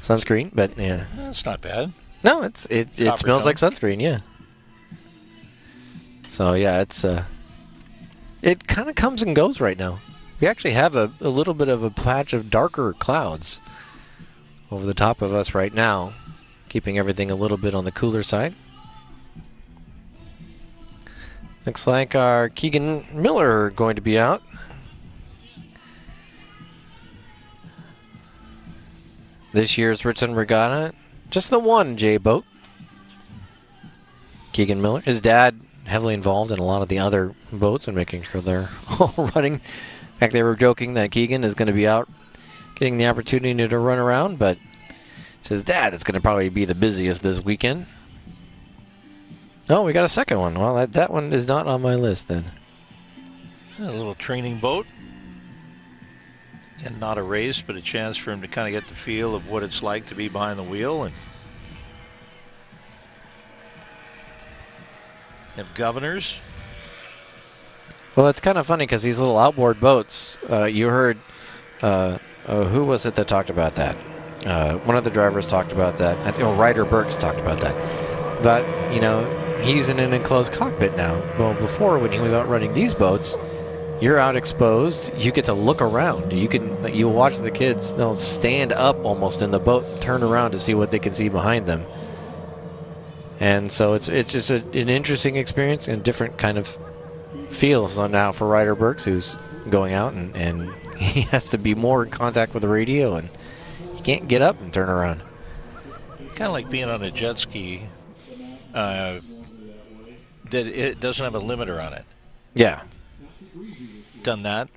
sunscreen, but yeah. That's not bad. No, it smells like sunscreen, yeah. So yeah, it kind of comes and goes right now. We actually have a little bit of a patch of darker clouds over the top of us right now, keeping everything a little bit on the cooler side. Looks like our Keegan Miller going to be out. This year's Richland Regatta, just the one J boat. Keegan Miller, his dad, heavily involved in a lot of the other boats and making sure they're all running. In fact, they were joking that Keegan is going to be out getting the opportunity to run around, but it's his dad that's going to probably be the busiest this weekend. Oh, we got a second one. Well, that one is not on my list then. A little training boat. And not a race, but a chance for him to kind of get the feel of what it's like to be behind the wheel. And have governors. Well, it's kind of funny because these little outboard boats, you heard, who was it that talked about that? One of the drivers talked about that. I think Ryder Burks talked about that. But, he's in an enclosed cockpit now. Well, before, when he was out running these boats, you're out exposed. You get to look around. You watch the kids. They'll stand up almost in the boat and turn around to see what they can see behind them. And so it's just an interesting experience and different kind of feel. So now for Ryder Burks, who's going out and he has to be more in contact with the radio, and he can't get up and turn around. Kind of like being on a jet ski. That it doesn't have a limiter on it. Yeah. Done that.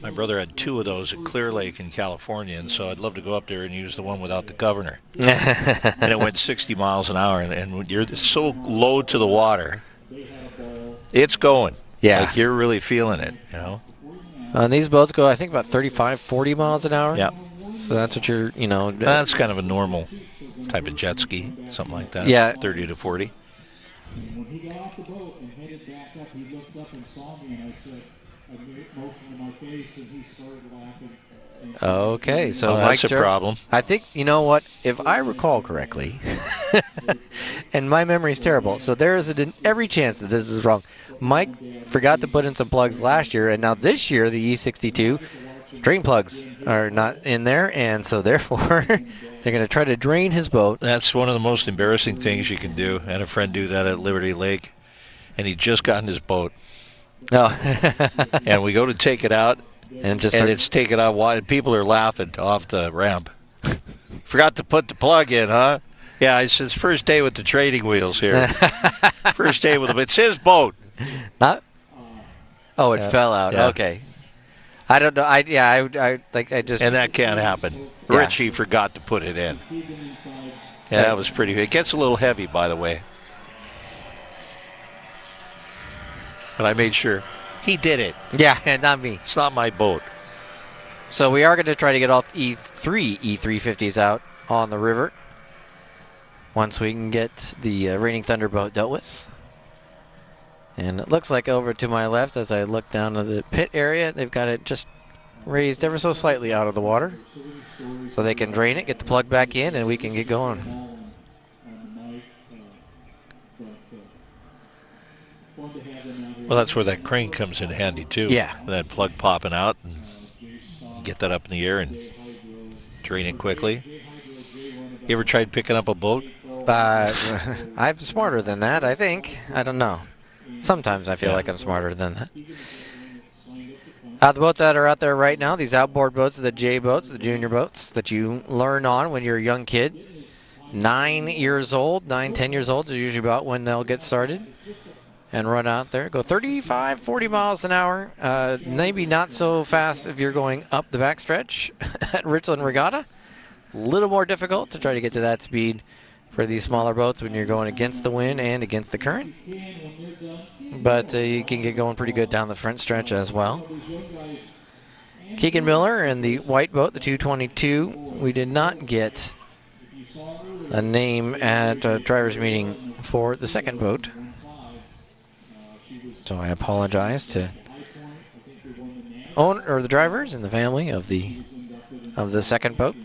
My brother had 2 of those at Clear Lake in California, and so I'd love to go up there and use the one without the governor. And it went 60 miles an hour, and when you're so low to the water, it's going. Yeah. Like you're really feeling it, And these boats go, I think, about 35, 40 miles an hour. Yeah. So that's what you're, That's kind of a normal type of jet ski, something like that. Yeah. 30 to 40. When he got off the boat and headed back up, he looked up and saw me, and I made a motion to my face, and he started laughing. Okay, so that's Mike a problem. I think, you know what, if I recall correctly, and my memory's terrible, so there is every chance that this is wrong. Mike forgot to put in some plugs last year, and now this year, the E62 drain plugs are not in there, and so therefore they're going to try to drain his boat. That's one of the most embarrassing things you can do. I had a friend do that at Liberty Lake, and he just got in his boat. Oh. And we go to take it out, and it's taken out wide. People are laughing off the ramp. Forgot to put the plug in, huh? Yeah, it's his first day with the training wheels here. First day with him. It's his boat. It fell out. Yeah. Okay. I don't know. I just. And that can't happen. Yeah. Richie forgot to put it in. Yeah, that was pretty. It gets a little heavy, by the way. But I made sure he did it. Yeah, not me. It's not my boat. So we are going to try to get all E350s out on the river once we can get the Raining Thunder boat dealt with. And it looks like over to my left, as I look down to the pit area, they've got it just raised ever so slightly out of the water. So they can drain it, get the plug back in, and we can get going. Well, that's where that crane comes in handy, too. Yeah. With that plug popping out. And get that up in the air and drain it quickly. You ever tried picking up a boat? I'm smarter than that, I think. I don't know. Sometimes I feel like I'm smarter than that. The boats that are out there right now, these outboard boats, the J boats, the junior boats that you learn on when you're a young kid. 10 years old is usually about when they'll get started and run out there. Go 35, 40 miles an hour. Maybe not so fast if you're going up the backstretch at Richland Regatta. A little more difficult to try to get to that speed for these smaller boats when you're going against the wind and against the current. But you can get going pretty good down the front stretch as well. Keegan Miller and the white boat, the 222. We did not get a name at driver's meeting for the second boat. So I apologize to the drivers and the family of the second boat.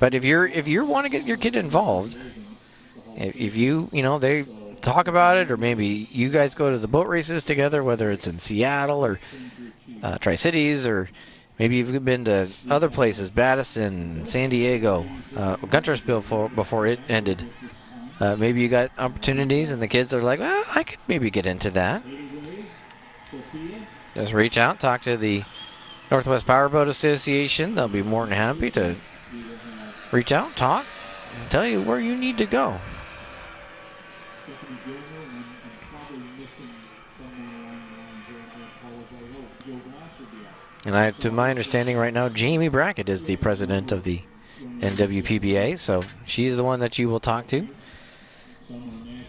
But if you want to get your kid involved, if they talk about it, or maybe you guys go to the boat races together, whether it's in Seattle or Tri-Cities, or maybe you've been to other places, Madison, San Diego, Guntersville before it ended. Maybe you got opportunities and the kids are like, well, I could maybe get into that. Just reach out, talk to the Northwest Powerboat Association. They'll be more than happy to reach out, talk, and tell you where you need to go. And to my understanding right now, Jamie Brackett is the president of the NWPBA, so she's the one that you will talk to.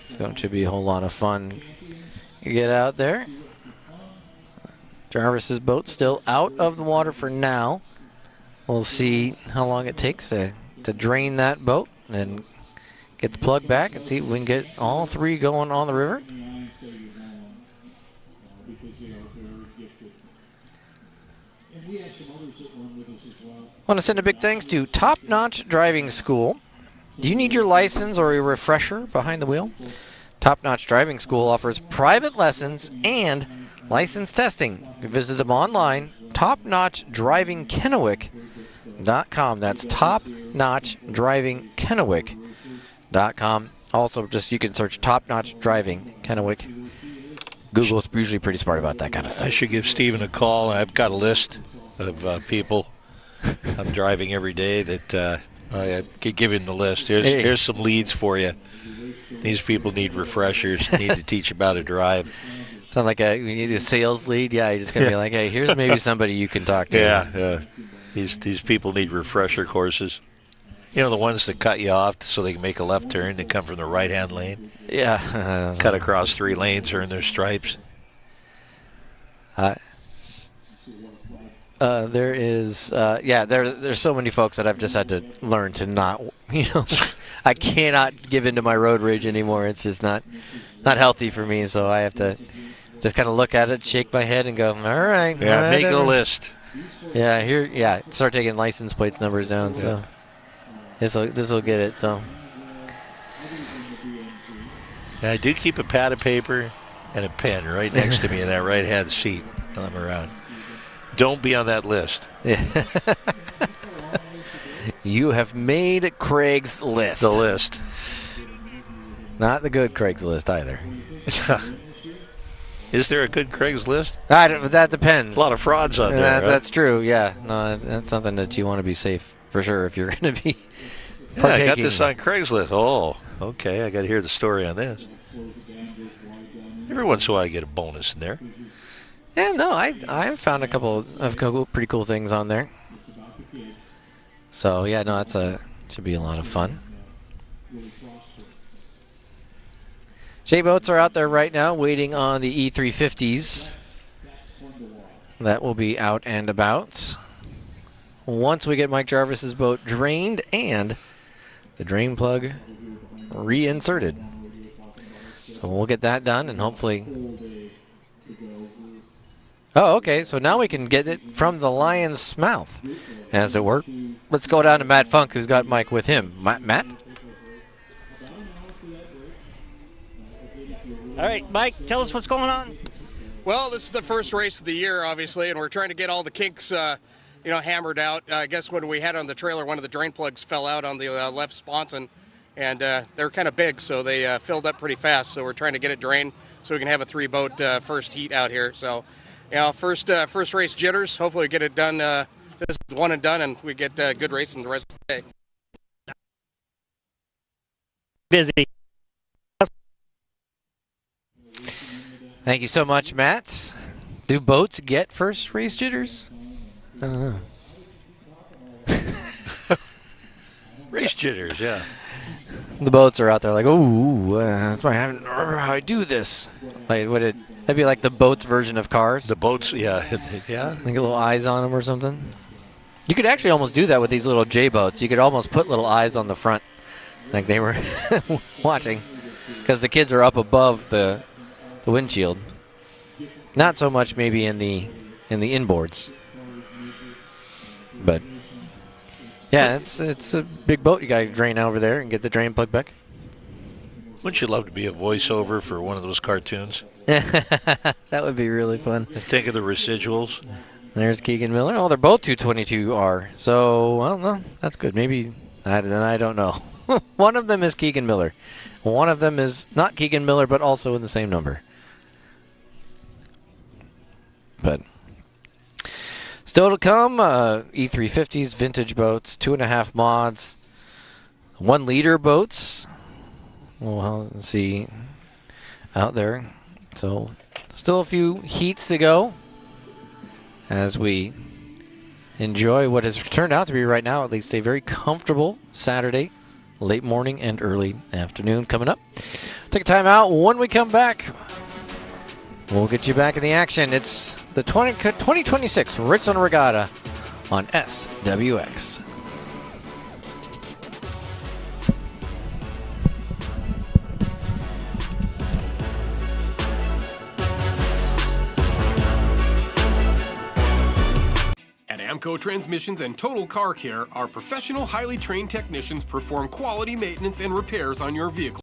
So it should be a whole lot of fun. You get out there. Jarvis's boat still out of the water for now. We'll see how long it takes to drain that boat and get the plug back and see if we can get all three going on the river. I want to send a big thanks to Top Notch Driving School. Do you need your license or a refresher behind the wheel? Top Notch Driving School offers private lessons and license testing. Visit them online, topnotchdrivingkennewick.com. That's topnotchdrivingkennewick.com. Also, you can search Top Notch Driving Kennewick. Google's usually pretty smart about that kind of stuff. I should give Stephen a call. I've got a list of people I'm driving every day that I could give him the list. Here's some leads for you. These people need refreshers, need to teach about a drive. Sound like you need a sales lead? Yeah, you're just going to be like, hey, here's maybe somebody you can talk to. Yeah. These people need refresher courses. You know, the ones that cut you off so they can make a left turn and come from the right-hand lane? Yeah. Cut across 3 lanes, earn their stripes. There's so many folks that I've just had to learn to not, I cannot give into my road rage anymore. It's just not healthy for me, so I have to just kind of look at it, shake my head, and go, all right. Yeah, make a list. Yeah, start taking license plates numbers down, so this will get it, so. I do keep a pad of paper and a pen right next to me in that right-hand seat when I'm around. Don't be on that list. Yeah. You have made Craig's list. The list. Not the good Craig's list either. Is there a good Craig's list? That depends. A lot of frauds on there. Right? That's true, yeah. No, that's something that you want to be safe for sure if you're going to be partaking. I got this on Craigslist. Oh, okay. I got to hear the story on this. Every once in a while I get a bonus in there. Yeah, no, I've found a couple of pretty cool things on there. So yeah, no, should be a lot of fun. J-boats are out there right now waiting on the E350s. That will be out and about once we get Mike Jarvis's boat drained and the drain plug reinserted. So we'll get that done and hopefully. Oh, okay, so now we can get it from the lion's mouth, as it were. Let's go down to Matt Funk, who's got Mike with him. Matt? All right, Mike, tell us what's going on. Well, this is the first race of the year, obviously, and we're trying to get all the kinks, hammered out. I guess when we had on the trailer, one of the drain plugs fell out on the left sponson, and they were kind of big, so they filled up pretty fast. So we're trying to get it drained so we can have a 3-boat first heat out here. So, first race jitters. Hopefully we get it done. This is one and done, and we get good racing the rest of the day. Busy. Thank you so much, Matt. Do boats get first race jitters? I don't know. Race jitters, yeah. The boats are out there like, oh, that's why I haven't. How I do this? Like, that'd be like the boats version of cars. The boats, yeah. Like little eyes on them or something. You could actually almost do that with these little J boats. You could almost put little eyes on the front, like they were watching, because the kids are up above the windshield. Not so much maybe in the inboards, but Yeah, it's a big boat. You got to drain over there and get the drain plug back. Wouldn't you love to be a voiceover for one of those cartoons? That would be really fun. And think of the residuals. There's Keegan Miller. Oh, they're both 222R. So, well, no, that's good. Maybe, then I don't know. One of them is Keegan Miller. One of them is not Keegan Miller, but also in the same number. But still to come, E350s, vintage boats, 2.5 mods, 1 liter boats. Well, let's see out there. So still a few heats to go as we enjoy what has turned out to be right now at least a very comfortable Saturday, late morning and early afternoon coming up. Take a time out. When we come back, we'll get you back in the action. It's the 2026 Richland Regatta on SWX. At Amco Transmissions and Total Car Care, our professional, highly trained technicians perform quality maintenance and repairs on your vehicle.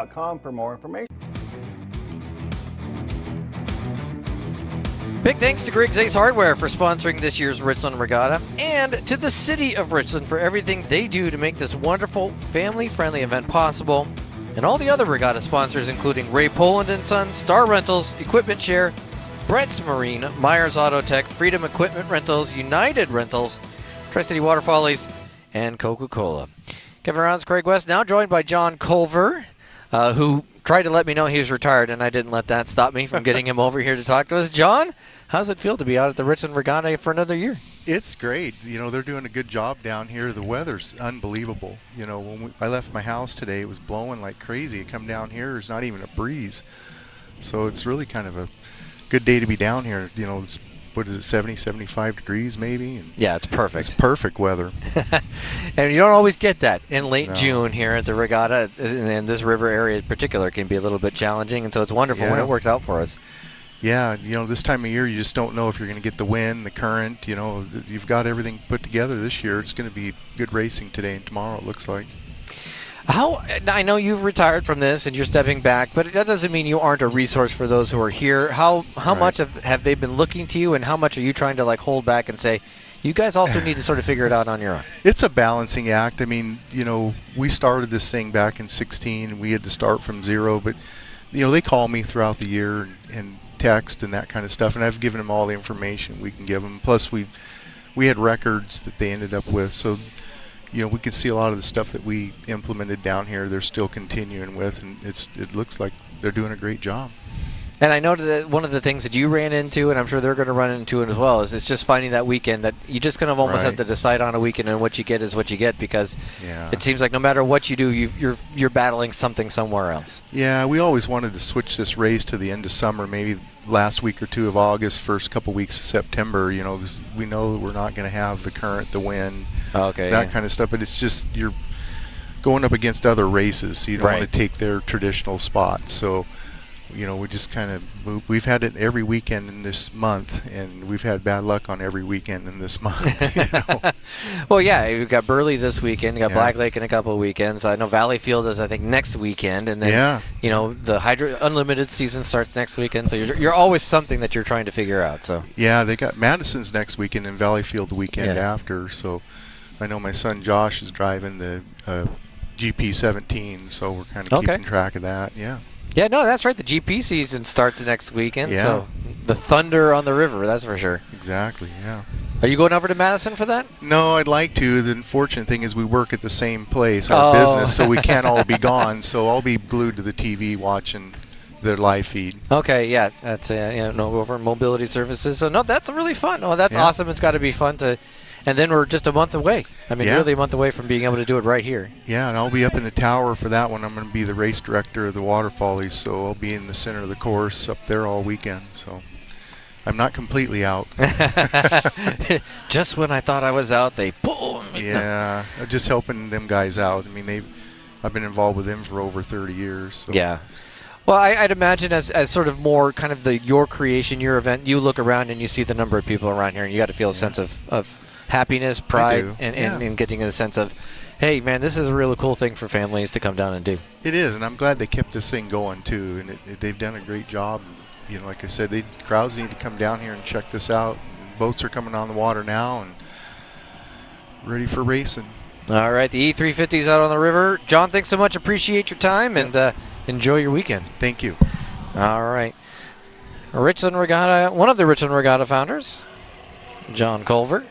.com for more information. Big thanks to Griggs Ace Hardware for sponsoring this year's Richland Regatta, and to the City of Richland for everything they do to make this wonderful, family-friendly event possible, and all the other regatta sponsors including Ray Poland & Sons, Star Rentals, Equipment Share, Brett's Marine, Myers Auto Tech, Freedom Equipment Rentals, United Rentals, Tri-City Water Follies, and Coca-Cola. Kevin Rounds, Craig West, now joined by John Culver, who tried to let me know he was retired, and I didn't let that stop me from getting him over here to talk to us. John, how's it feel to be out at the Richland Regatta for another year? It's great. You know, they're doing a good job down here. The weather's unbelievable. You know, when I left my house today, it was blowing like crazy. I come down here, there's not even a breeze. So it's really kind of a good day to be down here. You know, it's, what is it, 70, 75 degrees maybe? And yeah, it's perfect. It's perfect weather. And you don't always get that in late June here at the Regatta, and this river area in particular can be a little bit challenging, and so it's wonderful when it works out for us. Yeah, you know, this time of year you just don't know if you're going to get the wind, the current. You know, you've got everything put together this year. It's going to be good racing today and tomorrow, it looks like. I know you've retired from this and you're stepping back, but that doesn't mean you aren't a resource for those who are here. How much have they been looking to you, and how much are you trying to like hold back and say, you guys also need to sort of figure it out on your own? It's a balancing act. I mean, you know, we started this thing back in 16, and we had to start from zero, but, you know, they call me throughout the year and text and that kind of stuff, and I've given them all the information we can give them. Plus, we had records that they ended up with, so, you know, we can see a lot of the stuff that we implemented down here they're still continuing with, and it looks like they're doing a great job. And I know that one of the things that you ran into, and I'm sure they're going to run into it as well, is it's just finding that weekend that you just kind of almost have to decide on a weekend, and what you get is what you get, because it seems like no matter what you do, you're battling something somewhere else. Yeah, we always wanted to switch this race to the end of summer, maybe last week or two of August, first couple weeks of September, you know, 'cause we know that we're not going to have the current, the wind, that kind of stuff. But it's just you're going up against other races, so you don't want to take their traditional spots. So, you know, we just kind of we've had it every weekend in this month, and we've had bad luck on every weekend in this month. You know? Well, yeah, we've got Burley this weekend, you got Black Lake in a couple of weekends. I know Valley Field is, I think, next weekend, and then you know, the Unlimited season starts next weekend. So you're always something that you're trying to figure out. So yeah, they got Madison's next weekend and Valley Field the weekend after. So I know my son Josh is driving the GP17, so we're kind of keeping track of that. Yeah, no, that's right. The GP season starts next weekend, so the thunder on the river, that's for sure. Exactly, yeah. Are you going over to Madison for that? No, I'd like to. The unfortunate thing is we work at the same place, our business, so we can't all be gone. So I'll be glued to the TV watching their live feed. Okay, yeah, that's over mobility services. So no, that's really fun. Oh, that's awesome. It's got to be fun to. And then we're just a month away. I mean, really a month away from being able to do it right here. Yeah, and I'll be up in the tower for that one. I'm going to be the race director of the Waterfallies, so I'll be in the center of the course up there all weekend. So I'm not completely out. Just when I thought I was out, they boom. Yeah, just helping them guys out. I mean, I've been involved with them for over 30 years. So. Yeah. Well, I'd imagine as sort of more kind of your creation, your event, you look around and you see the number of people around here, and you got to feel a sense of happiness, pride, and getting a sense of, hey, man, this is a really cool thing for families to come down and do. It is, and I'm glad they kept this thing going, too, and they've done a great job. You know, like I said, crowds need to come down here and check this out. Boats are coming on the water now and ready for racing. All right, the E350's out on the river. John, thanks so much. Appreciate your time, and enjoy your weekend. Thank you. All right. Richland Regatta, one of the Richland Regatta founders, John Culver.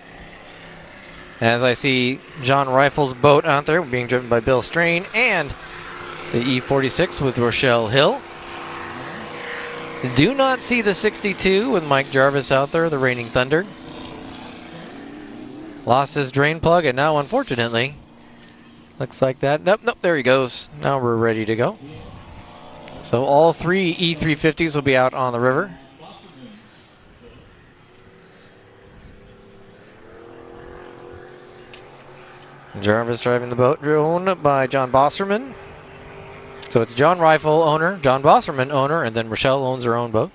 As I see John Rifle's boat out there being driven by Bill Strain, and the E46 with Rochelle Hill. Do not see the 62 with Mike Jarvis out there, the Reigning Thunder. Lost his drain plug, and now, unfortunately, looks like that. Nope, there he goes. Now we're ready to go. So all three E350s will be out on the river. Jarvis driving the boat, owned by John Bosserman. So it's John Rifle owner, John Bosserman owner, and then Rochelle owns her own boat.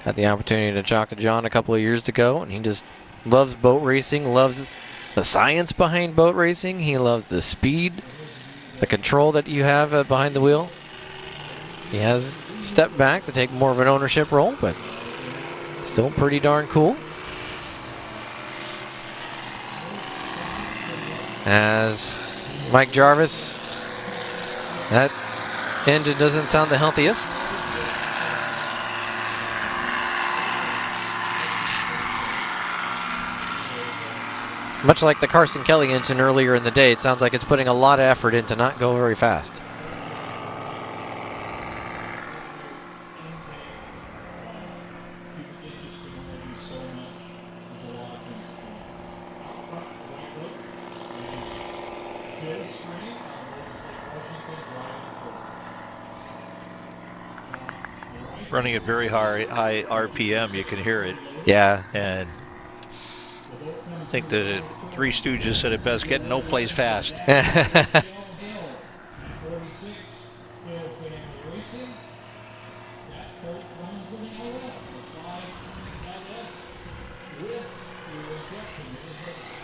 Had the opportunity to talk to John a couple of years ago, and he just loves boat racing, loves the science behind boat racing. He loves the speed, the control that you have behind the wheel. He has stepped back to take more of an ownership role, but still pretty darn cool. As Mike Jarvis, that engine doesn't sound the healthiest. Much like the Carson Kelly engine earlier in the day, it sounds like it's putting a lot of effort in to not go very fast. Running at very high RPM, you can hear it. Yeah. And I think the Three Stooges said it best, getting no place fast.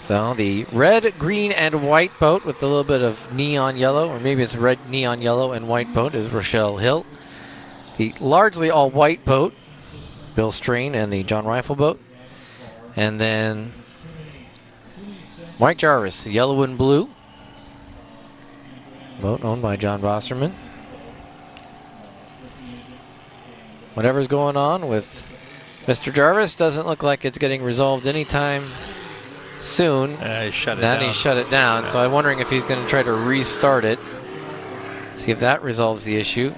So the red, green, and white boat with a little bit of neon yellow, or maybe it's red, neon yellow, and white boat is Rochelle Hill. The largely all white boat, Bill Strain and the John Rifle boat. And then Mike Jarvis, the yellow and blue. Boat owned by John Bosserman. Whatever's going on with Mr. Jarvis doesn't look like it's getting resolved anytime soon. He shut it Then down. he shut it down. So I'm wondering if he's going to try to restart it. See if that resolves the issue.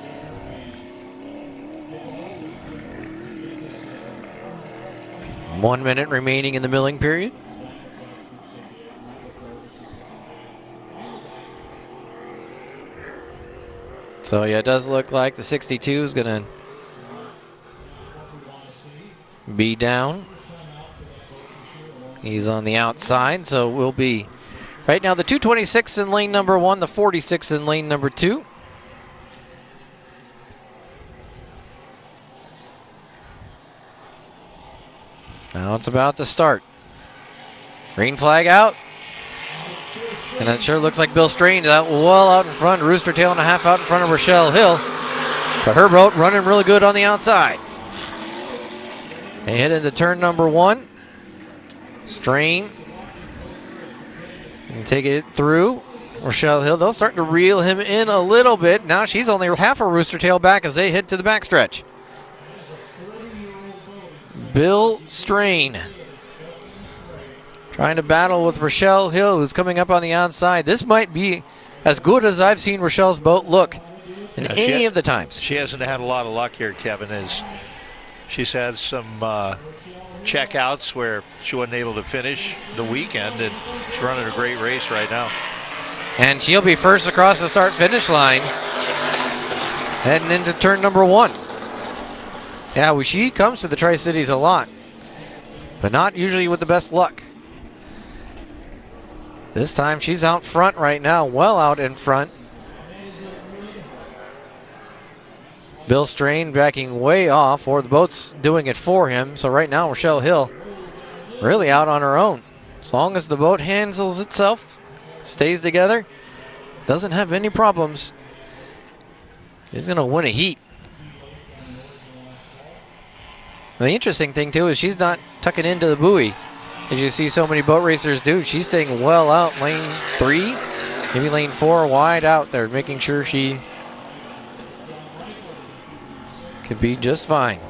One minute remaining in the milling period. So yeah, it does look like the 62 is going to be down. He's on the outside, so we'll be right now the 226 in lane number 1, the 46 in lane number 2. Now it's about to start. Green flag out. And it sure looks like Bill Strain is out well out in front. Rooster Tail and a half out in front of Rochelle Hill. But her boat running really good on the outside. They head into turn number 1. Strain. And take it through. Rochelle Hill, they'll start to reel him in a little bit. Now she's only half a Rooster Tail back as they head to the backstretch. Bill Strain trying to battle with Rochelle Hill, who's coming up on the outside. This might be as good as I've seen Rochelle's boat look in any of the times. She hasn't had a lot of luck here, Kevin, as she's had some checkouts where she wasn't able to finish the weekend, and she's running a great race right now. And she'll be first across the start-finish line, heading into turn number 1. Yeah, well, she comes to the Tri-Cities a lot, but not usually with the best luck. This time she's out front right now, well out in front. Bill Strain backing way off, or the boat's doing it for him. So right now Rochelle Hill really out on her own. As long as the boat handles itself, stays together, doesn't have any problems, she's going to win a heat. And the interesting thing, too, is she's not tucking into the buoy, as you see so many boat racers do. She's staying well out, lane 3, maybe lane 4, wide out there, making sure she could be just fine.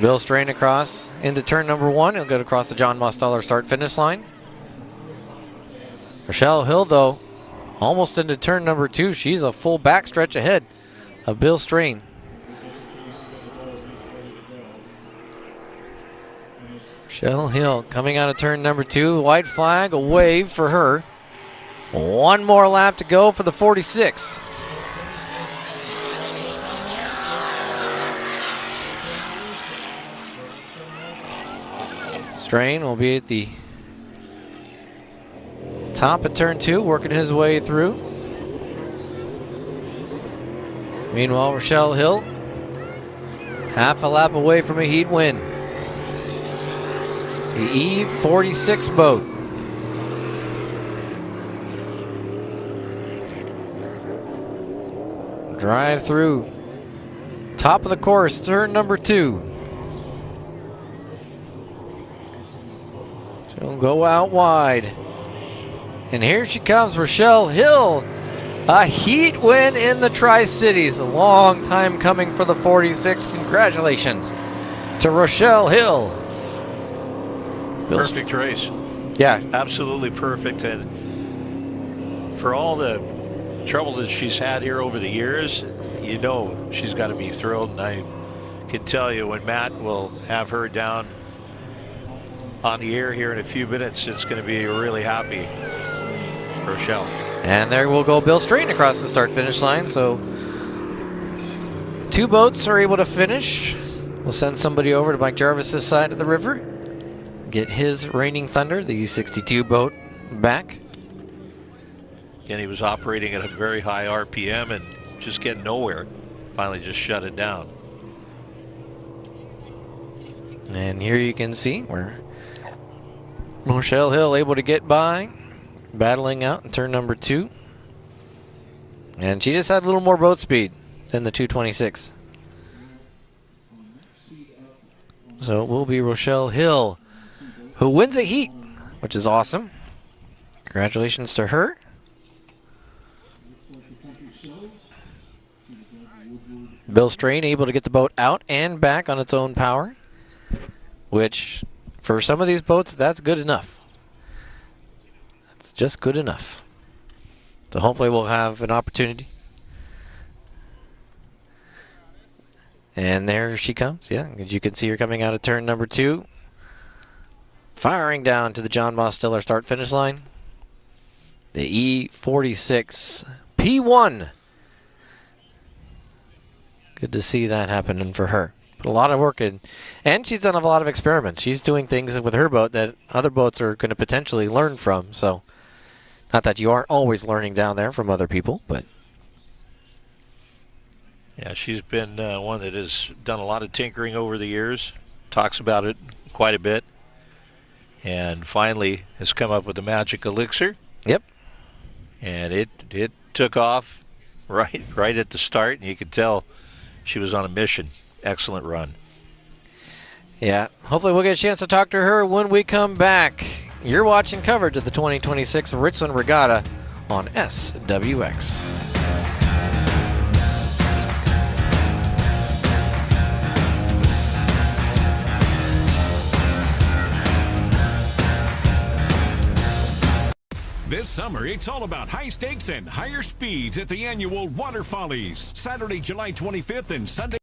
Bill Strain across into turn number 1. He'll go across the John Mosteller start-finish line. Rochelle Hill, though, almost into turn number 2. She's a full backstretch ahead of Bill Strain. Rochelle Hill coming out of turn number 2. White flag, a wave for her. One more lap to go for the 46. Strain will be at the top of turn 2, working his way through. Meanwhile, Rochelle Hill, half a lap away from a heat win. The E46 boat. Drive through. Top of the course, turn number 2. She'll go out wide. And here she comes, Rochelle Hill. A heat win in the Tri-Cities. A long time coming for the 46. Congratulations to Rochelle Hill. Perfect race. Yeah. Absolutely perfect. And for all the trouble that she's had here over the years, you know she's got to be thrilled. And I can tell you, when Matt will have her down on the air here in a few minutes, it's going to be really happy Rochelle. And there will go Bill Strain across the start-finish line. So 2 boats are able to finish. We'll send somebody over to Mike Jarvis's side of the river, get his Reigning Thunder, the 62 boat, back. And he was operating at a very high RPM and just getting nowhere. Finally just shut it down. And here you can see where Rochelle Hill able to get by, battling out in turn number 2. And she just had a little more boat speed than the 226. So it will be Rochelle Hill who wins a heat, which is awesome. Congratulations to her. Bill Strain able to get the boat out and back on its own power, which for some of these boats, that's good enough. That's just good enough. So hopefully we'll have an opportunity. And there she comes, yeah. As you can see her coming out of turn number 2. Firing down to the John Moss Stiller start-finish line. The E46 P1. Good to see that happening for her. Put a lot of work in. And she's done a lot of experiments. She's doing things with her boat that other boats are going to potentially learn from. So, not that you aren't always learning down there from other people, but... Yeah, she's been one that has done a lot of tinkering over the years. Talks about it quite a bit. And finally has come up with the magic elixir. Yep. And it took off right at the start, and you could tell she was on a mission. Excellent run. Yeah, hopefully we'll get a chance to talk to her when we come back. You're watching coverage of the 2026 Richland Regatta on SWX. This summer, it's all about high stakes and higher speeds at the annual Water Follies, Saturday, July 25th and Sunday.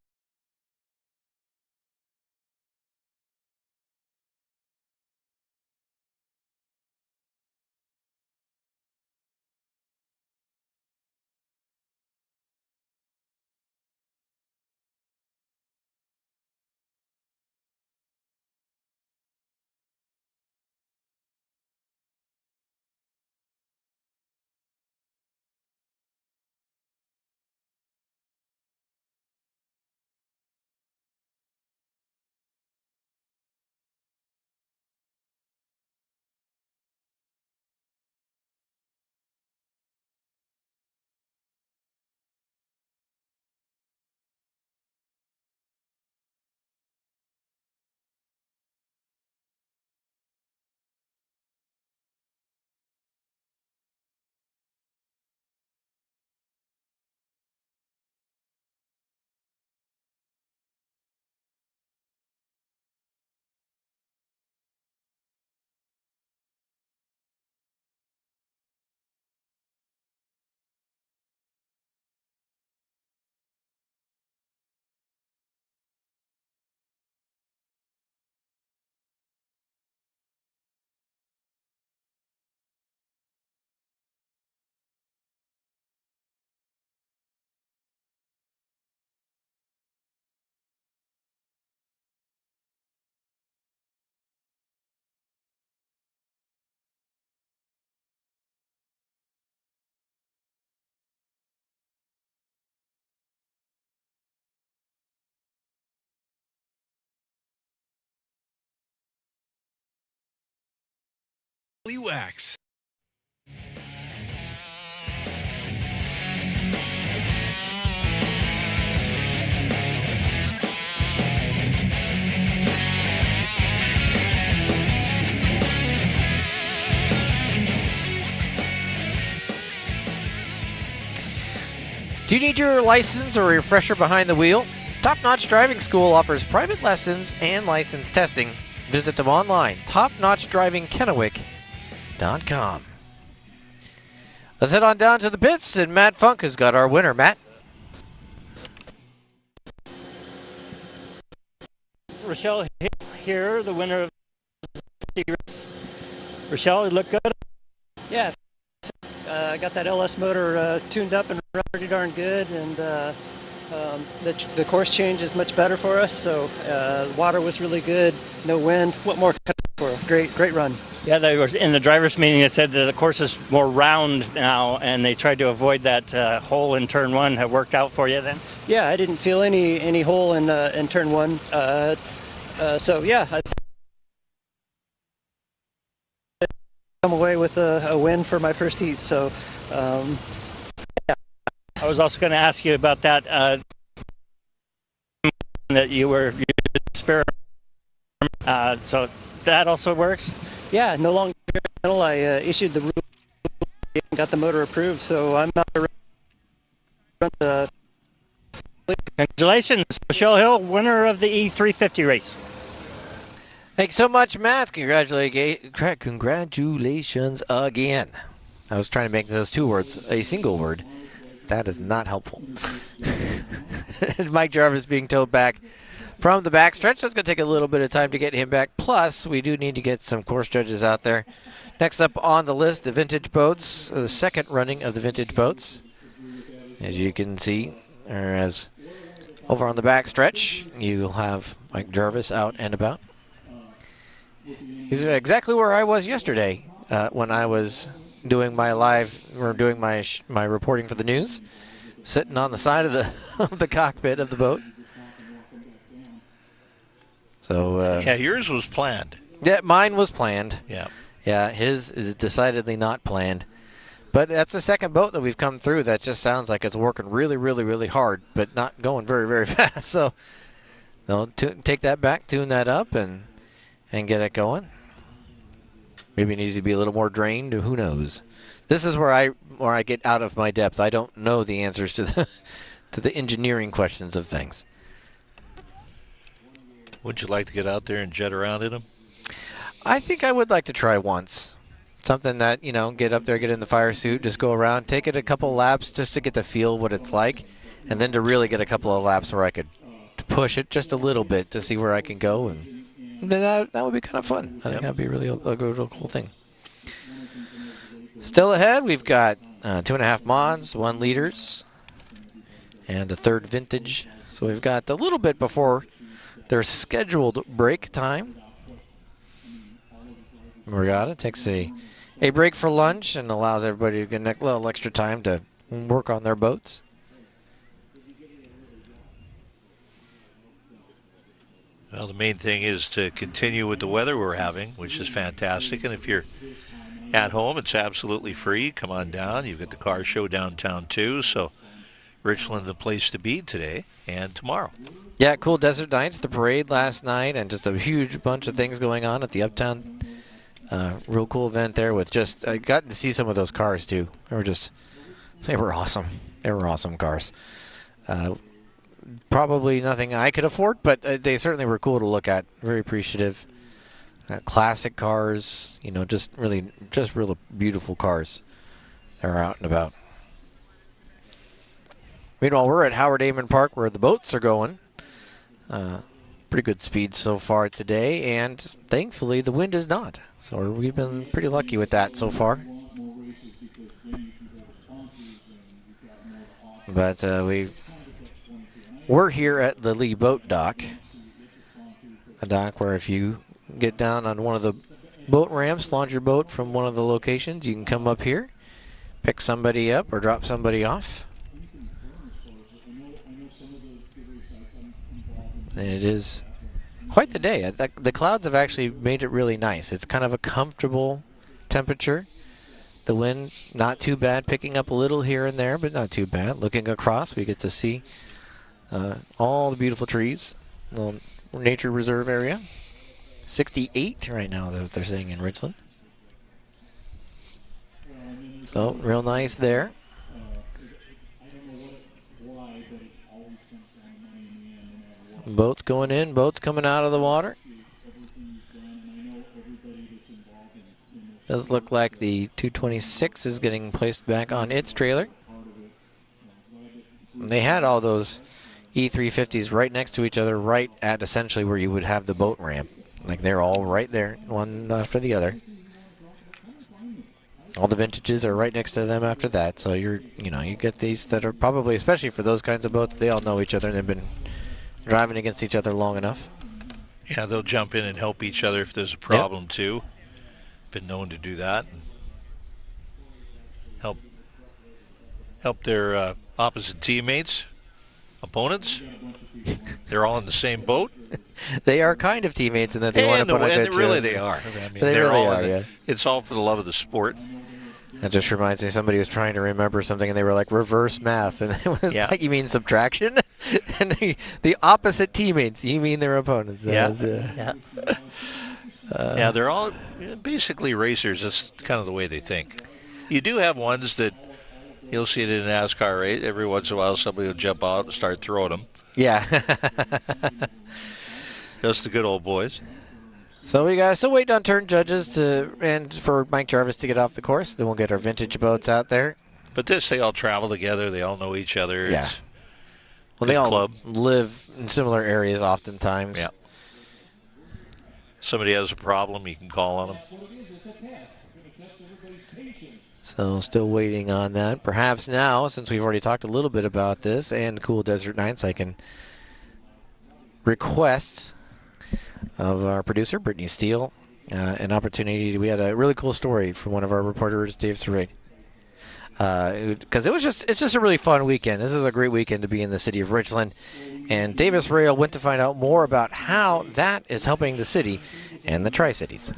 Wax. Do you need your license or refresher behind the wheel? Top Notch Driving School offers private lessons and license testing. Visit them online, topnotchdrivingkennewick.com. Let's head on down to the pits, and Matt Funk has got our winner. Matt? Rochelle here, the winner of the race. Rochelle, you look good. Yeah, I got that LS motor tuned up and run pretty darn good, and the course change is much better for us. So the water was really good, no wind. What more could I ask for? Great run. Yeah, they was in the drivers' meeting. They said that the course is more round now, and they tried to avoid that hole in turn 1. Have worked out for you then? Yeah, I didn't feel any hole in turn 1. So yeah, I come away with a win for my first heat. So yeah. I was also going to ask you about that. That you were experiment. So that also works. Yeah, no longer experimental. I issued the rule and got the motor approved, so I'm not run the Congratulations, Michelle Hill, winner of the E350 race. Thanks so much, Matt. Congratulations again. I was trying to make those two words a single word. That is not helpful. Mike Jarvis being towed back from the backstretch. That's going to take a little bit of time to get him back. Plus, we do need to get some course judges out there. Next up on the list, the vintage boats, the second running of the vintage boats. As you can see, or as over on the backstretch, you'll have Mike Jarvis out and about. He's exactly where I was yesterday when I was doing my my reporting for the news, sitting on the side of the of the cockpit of the boat. So yeah, yours was planned. Yeah, mine was planned. Yeah, his is decidedly not planned. But that's the second boat that we've come through that just sounds like it's working really, really, really hard, but not going very, very fast. So they'll take that back, tune that up, and get it going. Maybe it needs to be a little more drained. Who knows? This is where I get out of my depth. I don't know the answers to the engineering questions of things. Would you like to get out there and jet around in them? I think I would like to try once. Something that, get up there, get in the fire suit, just go around, take it a couple laps just to get to feel what it's like, and then to really get a couple of laps where I could push it just a little bit to see where I can go, and then that would be kind of fun. I think that would be really a cool thing. Still ahead, we've got 2.5 mods, 1 liters, and a third vintage. So we've got a little bit before their scheduled break time. Regatta takes a break for lunch and allows everybody to get a little extra time to work on their boats. Well, the main thing is to continue with the weather we're having, which is fantastic. And if you're at home, it's absolutely free. Come on down. You've got the car show downtown too. So Richland, the place to be today and tomorrow. Yeah, cool desert nights, the parade last night, and just a huge bunch of things going on at the Uptown. Real cool event there with I got to see some of those cars too. They were awesome. They were awesome cars. Probably nothing I could afford, but they certainly were cool to look at. Very appreciative. Classic cars, just real beautiful cars that are out and about. Meanwhile, we're at Howard Amon Park where the boats are going. Pretty good speed so far today, and thankfully the wind is not. So we've been pretty lucky with that so far. But we're here at the Lee Boat Dock. A dock where if you get down on one of the boat ramps, launch your boat from one of the locations, you can come up here, pick somebody up or drop somebody off. And it is quite the day. The clouds have actually made it really nice. It's kind of a comfortable temperature. The wind, not too bad, picking up a little here and there, but not too bad. Looking across, we get to see all the beautiful trees. Little nature reserve area. 68 right now, they're saying in Richland. So, real nice there. Boats going in, boats coming out of the water. Does look like the 226 is getting placed back on its trailer. And they had all those E350s right next to each other, right at essentially where you would have the boat ramp. Like they're all right there, one after the other. All the vintages are right next to them after that. So you get these that are probably, especially for those kinds of boats, they all know each other and they've been driving against each other long enough. Yeah, they'll jump in and help each other if there's a problem too. Been known to do that. And help their opposite teammates, opponents. They're all in the same boat. They are kind of teammates in that they want to put a bitch. Really, they are. I mean, they really are. Yeah. It's all for the love of the sport. That just reminds me, somebody was trying to remember something, and they were like, reverse math. And it was like, you mean subtraction? And the opposite teammates, you mean their opponents. Yeah, they're all basically racers. That's kind of the way they think. You do have ones that You'll see it in a NASCAR race. Every once in a while, somebody will jump out and start throwing them. Yeah. Just the good old boys. So we got still waiting on turn judges and for Mike Jarvis to get off the course. Then we'll get our vintage boats out there. But they all travel together. They all know each other. Yeah. It's well, they all club. live in similar areas oftentimes. Yeah. Somebody has a problem, you can call on them. So still waiting on that. Perhaps now, since we've already talked a little bit about this and Cool Desert Nights, I can request of our producer, Brittany Steele, an opportunity. We had a really cool story from one of our reporters, Dave Saray. Because it's just a really fun weekend. This is a great weekend to be in the city of Richland. And Davis Rail went to find out more about how that is helping the city and the Tri-Cities.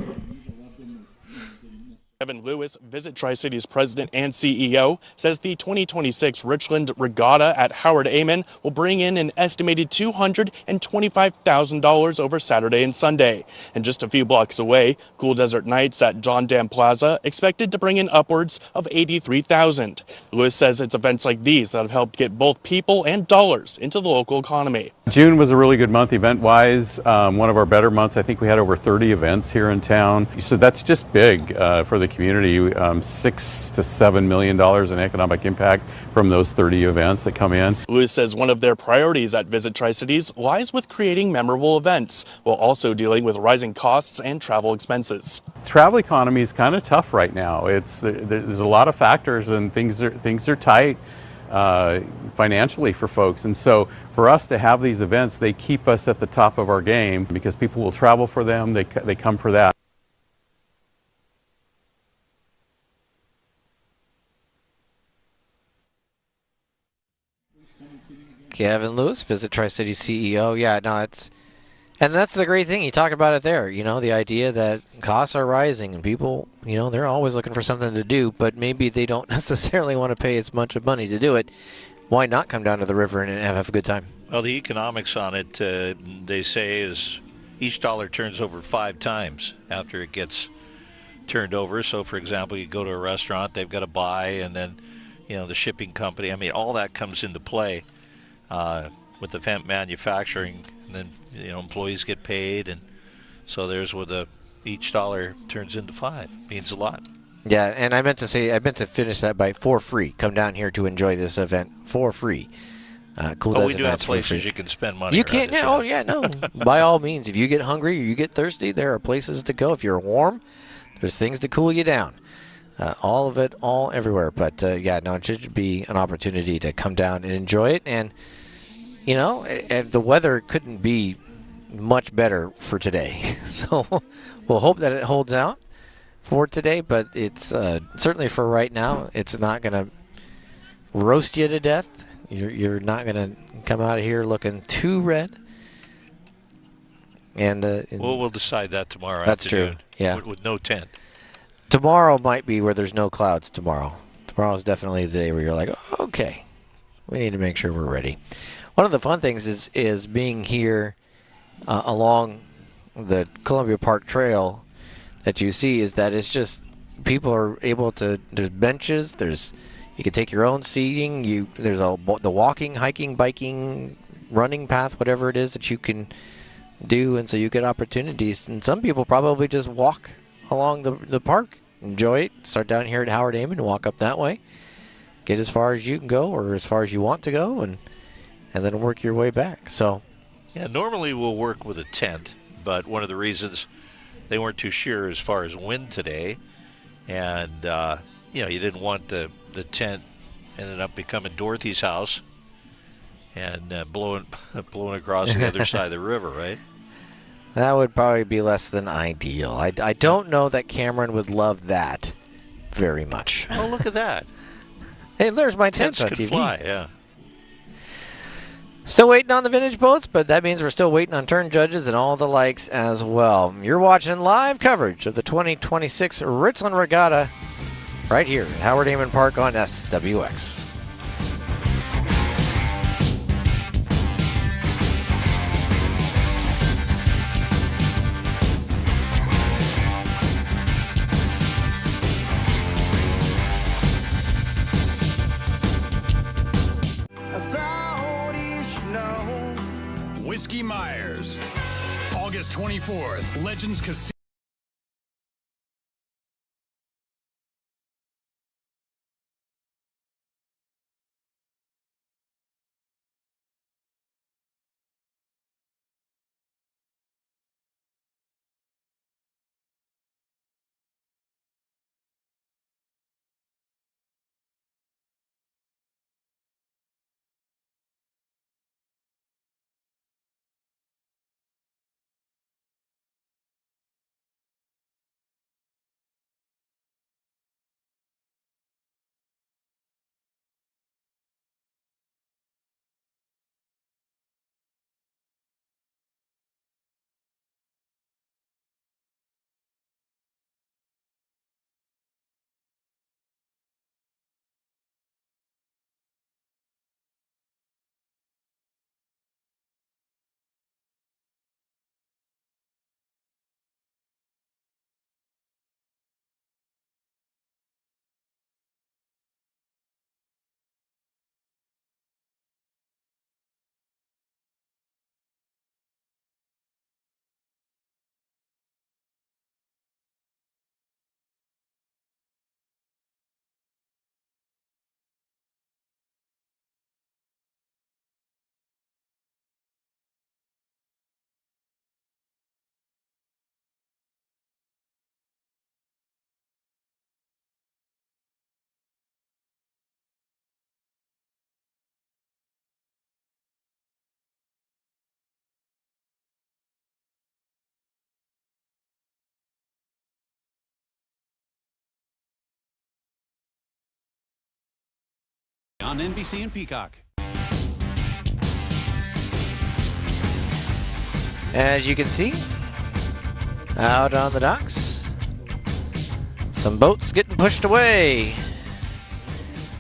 Kevin Lewis, Visit Tri-Cities president and CEO, says the 2026 Richland Regatta at Howard Amen will bring in an estimated $225,000 over Saturday and Sunday. And just a few blocks away, Cool Desert Nights at John Dam Plaza expected to bring in upwards of $83,000. Lewis says it's events like these that have helped get both people and dollars into the local economy. June was a really good month event-wise, one of our better months. I think we had over 30 events here in town. So that's just big for the community. $6 to $7 million in economic impact from those 30 events that come in. Lewis says one of their priorities at Visit Tri-Cities lies with creating memorable events, while also dealing with rising costs and travel expenses. Travel economy is kind of tough right now. There's a lot of factors, and things are tight financially for folks. And so for us to have these events, they keep us at the top of our game because people will travel for them. They come for that. Kevin Lewis, Visit Tri-City CEO. Yeah, no, and that's the great thing. You talk about it there, the idea that costs are rising and people, they're always looking for something to do, but maybe they don't necessarily want to pay as much of money to do it. Why not come down to the river and have a good time? Well, the economics on it, they say, is each dollar turns over 5 times after it gets turned over. So, for example, you go to a restaurant, they've got to buy, and then, the shipping company. I mean, all that comes into play. With the event manufacturing, and then employees get paid, and so there's where each dollar turns into 5. Means a lot. Yeah, and I meant to finish that by for free. Come down here to enjoy this event for free. Cool. We do have places you can spend money. You can't. Oh yeah, no. By all means, if you get hungry or you get thirsty, there are places to go. If you're warm, there's things to cool you down. All of it, all everywhere. But yeah, no, it should be an opportunity to come down and enjoy it. And and the weather couldn't be much better for today. So we'll hope that it holds out for today. But it's certainly for right now, it's not going to roast you to death. You're not going to come out of here looking too red. And we'll decide that tomorrow. That's afternoon, true. Yeah, with no tent. Tomorrow might be where there's no clouds tomorrow. Tomorrow is definitely the day where you're like, oh, okay, we need to make sure we're ready. One of the fun things is being here along the Columbia Park Trail that you see is that it's just people are able to, there's benches, you can take your own seating, there's the walking, hiking, biking, running path, whatever it is that you can do, and so you get opportunities. And some people probably just walk along the park, enjoy it, start down here at Howard Amen and walk up that way, get as far as you can go or as far as you want to go, and then work your way back. So yeah, normally we'll work with a tent, but one of the reasons they weren't too sure as far as wind today, and you didn't want the tent ended up becoming Dorothy's house and blowing across the other side of the river, right? That would probably be less than ideal. I don't know that Cameron would love that very much. Oh, look at that. Hey, there's my tent on could TV. Fly, yeah. Still waiting on the vintage boats, but that means we're still waiting on turn judges and all the likes as well. You're watching live coverage of the 2026 Richland Regatta right here at Howard Amen Park on SWX. 24th, Legends Casino. On NBC and Peacock. As you can see, out on the docks, some boats getting pushed away.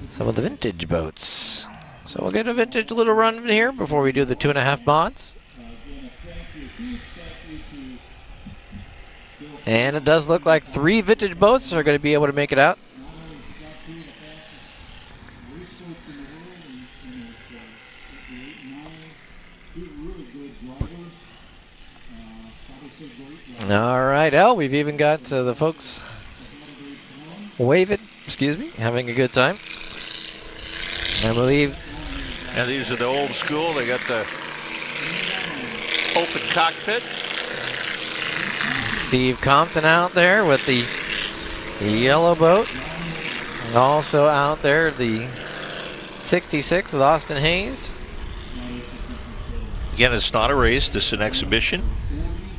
Some of the vintage boats. So we'll get a vintage little run in here before we do the 2.5 mods. And it does look like 3 vintage boats are going to be able to make it out. All right, El, we've even got the folks waving, having a good time. I believe. And these are the old school. They got the open cockpit. Steve Compton out there with the yellow boat. And also out there, the 66 with Austin Hayes. Again, it's not a race. This is an exhibition.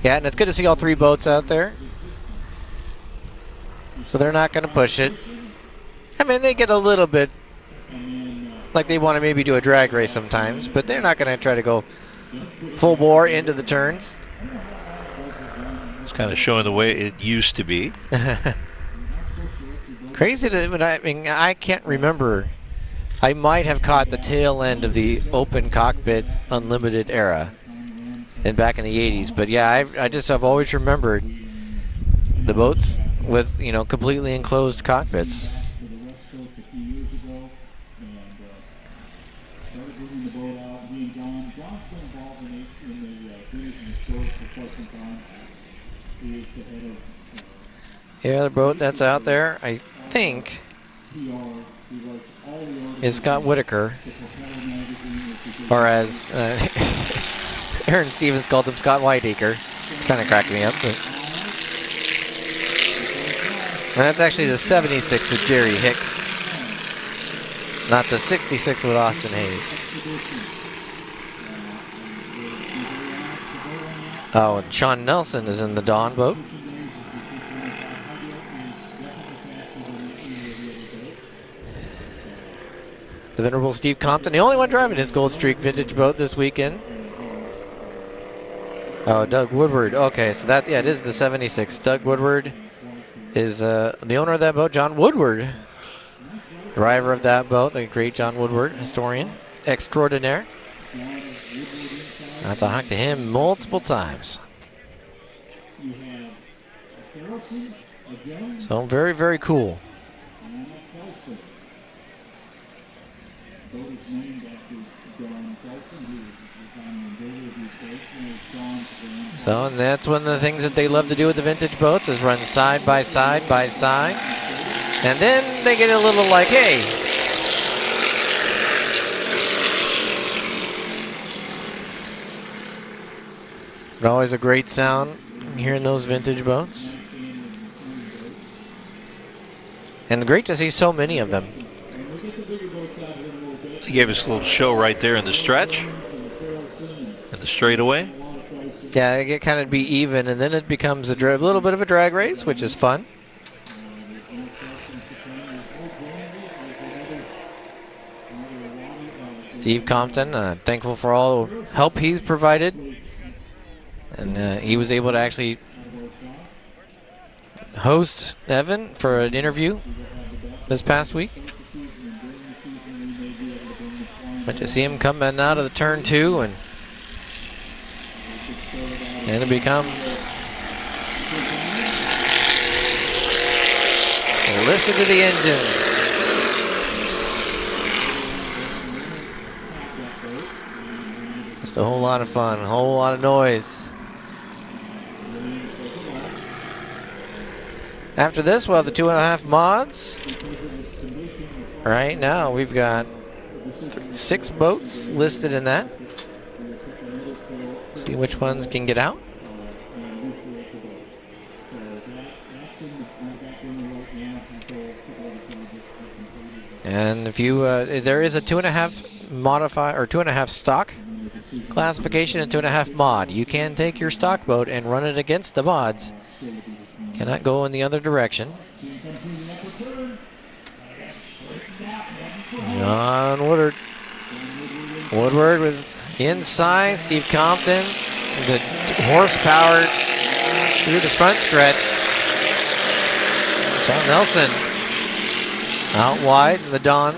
Yeah, and it's good to see all 3 boats out there. So they're not going to push it. I mean, they get a little bit like they want to maybe do a drag race sometimes, but they're not going to try to go full bore into the turns. It's kind of showing the way it used to be. Crazy I can't remember. I might have caught the tail end of the open cockpit unlimited era. And back in the 80s, but yeah, I've always remembered the boats with completely enclosed cockpits. The other boat that's out there, I think, is Scott Whitaker, or as Aaron Stevens called him, Scott Whiteacre. Kind of cracking me up. But. And that's actually the 76 with Jerry Hicks, not the 66 with Austin Hayes. Oh, and Sean Nelson is in the Dawn boat. The venerable Steve Compton, the only one driving his Gold Streak vintage boat this weekend. Oh, Doug Woodward. Okay, so that, it is the 76. Doug Woodward is the owner of that boat. John Woodward, driver of that boat, the great John Woodward, historian extraordinaire. I have to talk to him multiple times. So very, very cool. boat is named after John Felsen, who was the founding inventor of these boats, and it's Sean's grandfather. So, and that's one of the things that they love to do with the vintage boats is run side by side by side. And then they get a little like, hey. But always a great sound hearing those vintage boats. And great to see so many of them. He gave us a little show right there in the stretch and the straightaway. Yeah, it kind of be even, and then it becomes a little bit of a drag race, which is fun. Steve Compton, thankful for all the help he's provided. And he was able to actually host Evan for an interview this past week. But to see him coming out of the turn 2 and it becomes listen to the engines. Just a whole lot of fun, a whole lot of noise. After this, we'll have the 2.5 mods. Right now, we've got 6 boats listed in that. See which ones can get out. And if you, there is a 2.5 modify or 2.5 stock classification and 2.5 mod. You can take your stock boat and run it against the mods. Cannot go in the other direction. John Woodward. Woodward with inside. Steve Compton. The horsepower through the front stretch. John Nelson out wide in the dawn.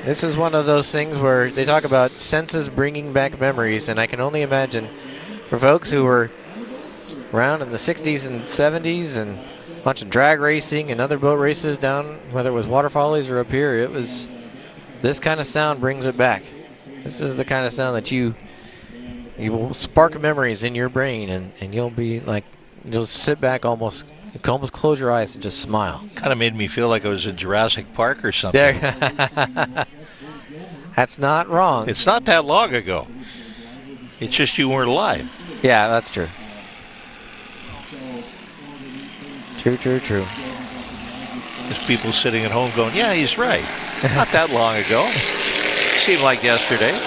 This is one of those things where they talk about senses bringing back memories, and I can only imagine for folks who were around in the 60s and 70s and watching drag racing and other boat races down, whether it was water follies or up here, it was this kind of sound brings it back. This is the kind of sound that you will spark memories in your brain, and you'll be like, you'll sit back almost. You can almost close your eyes and just smile. Kind of made me feel like I was in Jurassic Park or something. There. That's not wrong. It's not that long ago. It's just you weren't alive. Yeah, that's true. True. There's people sitting at home going, yeah, he's right. Not that long ago. Seemed like yesterday.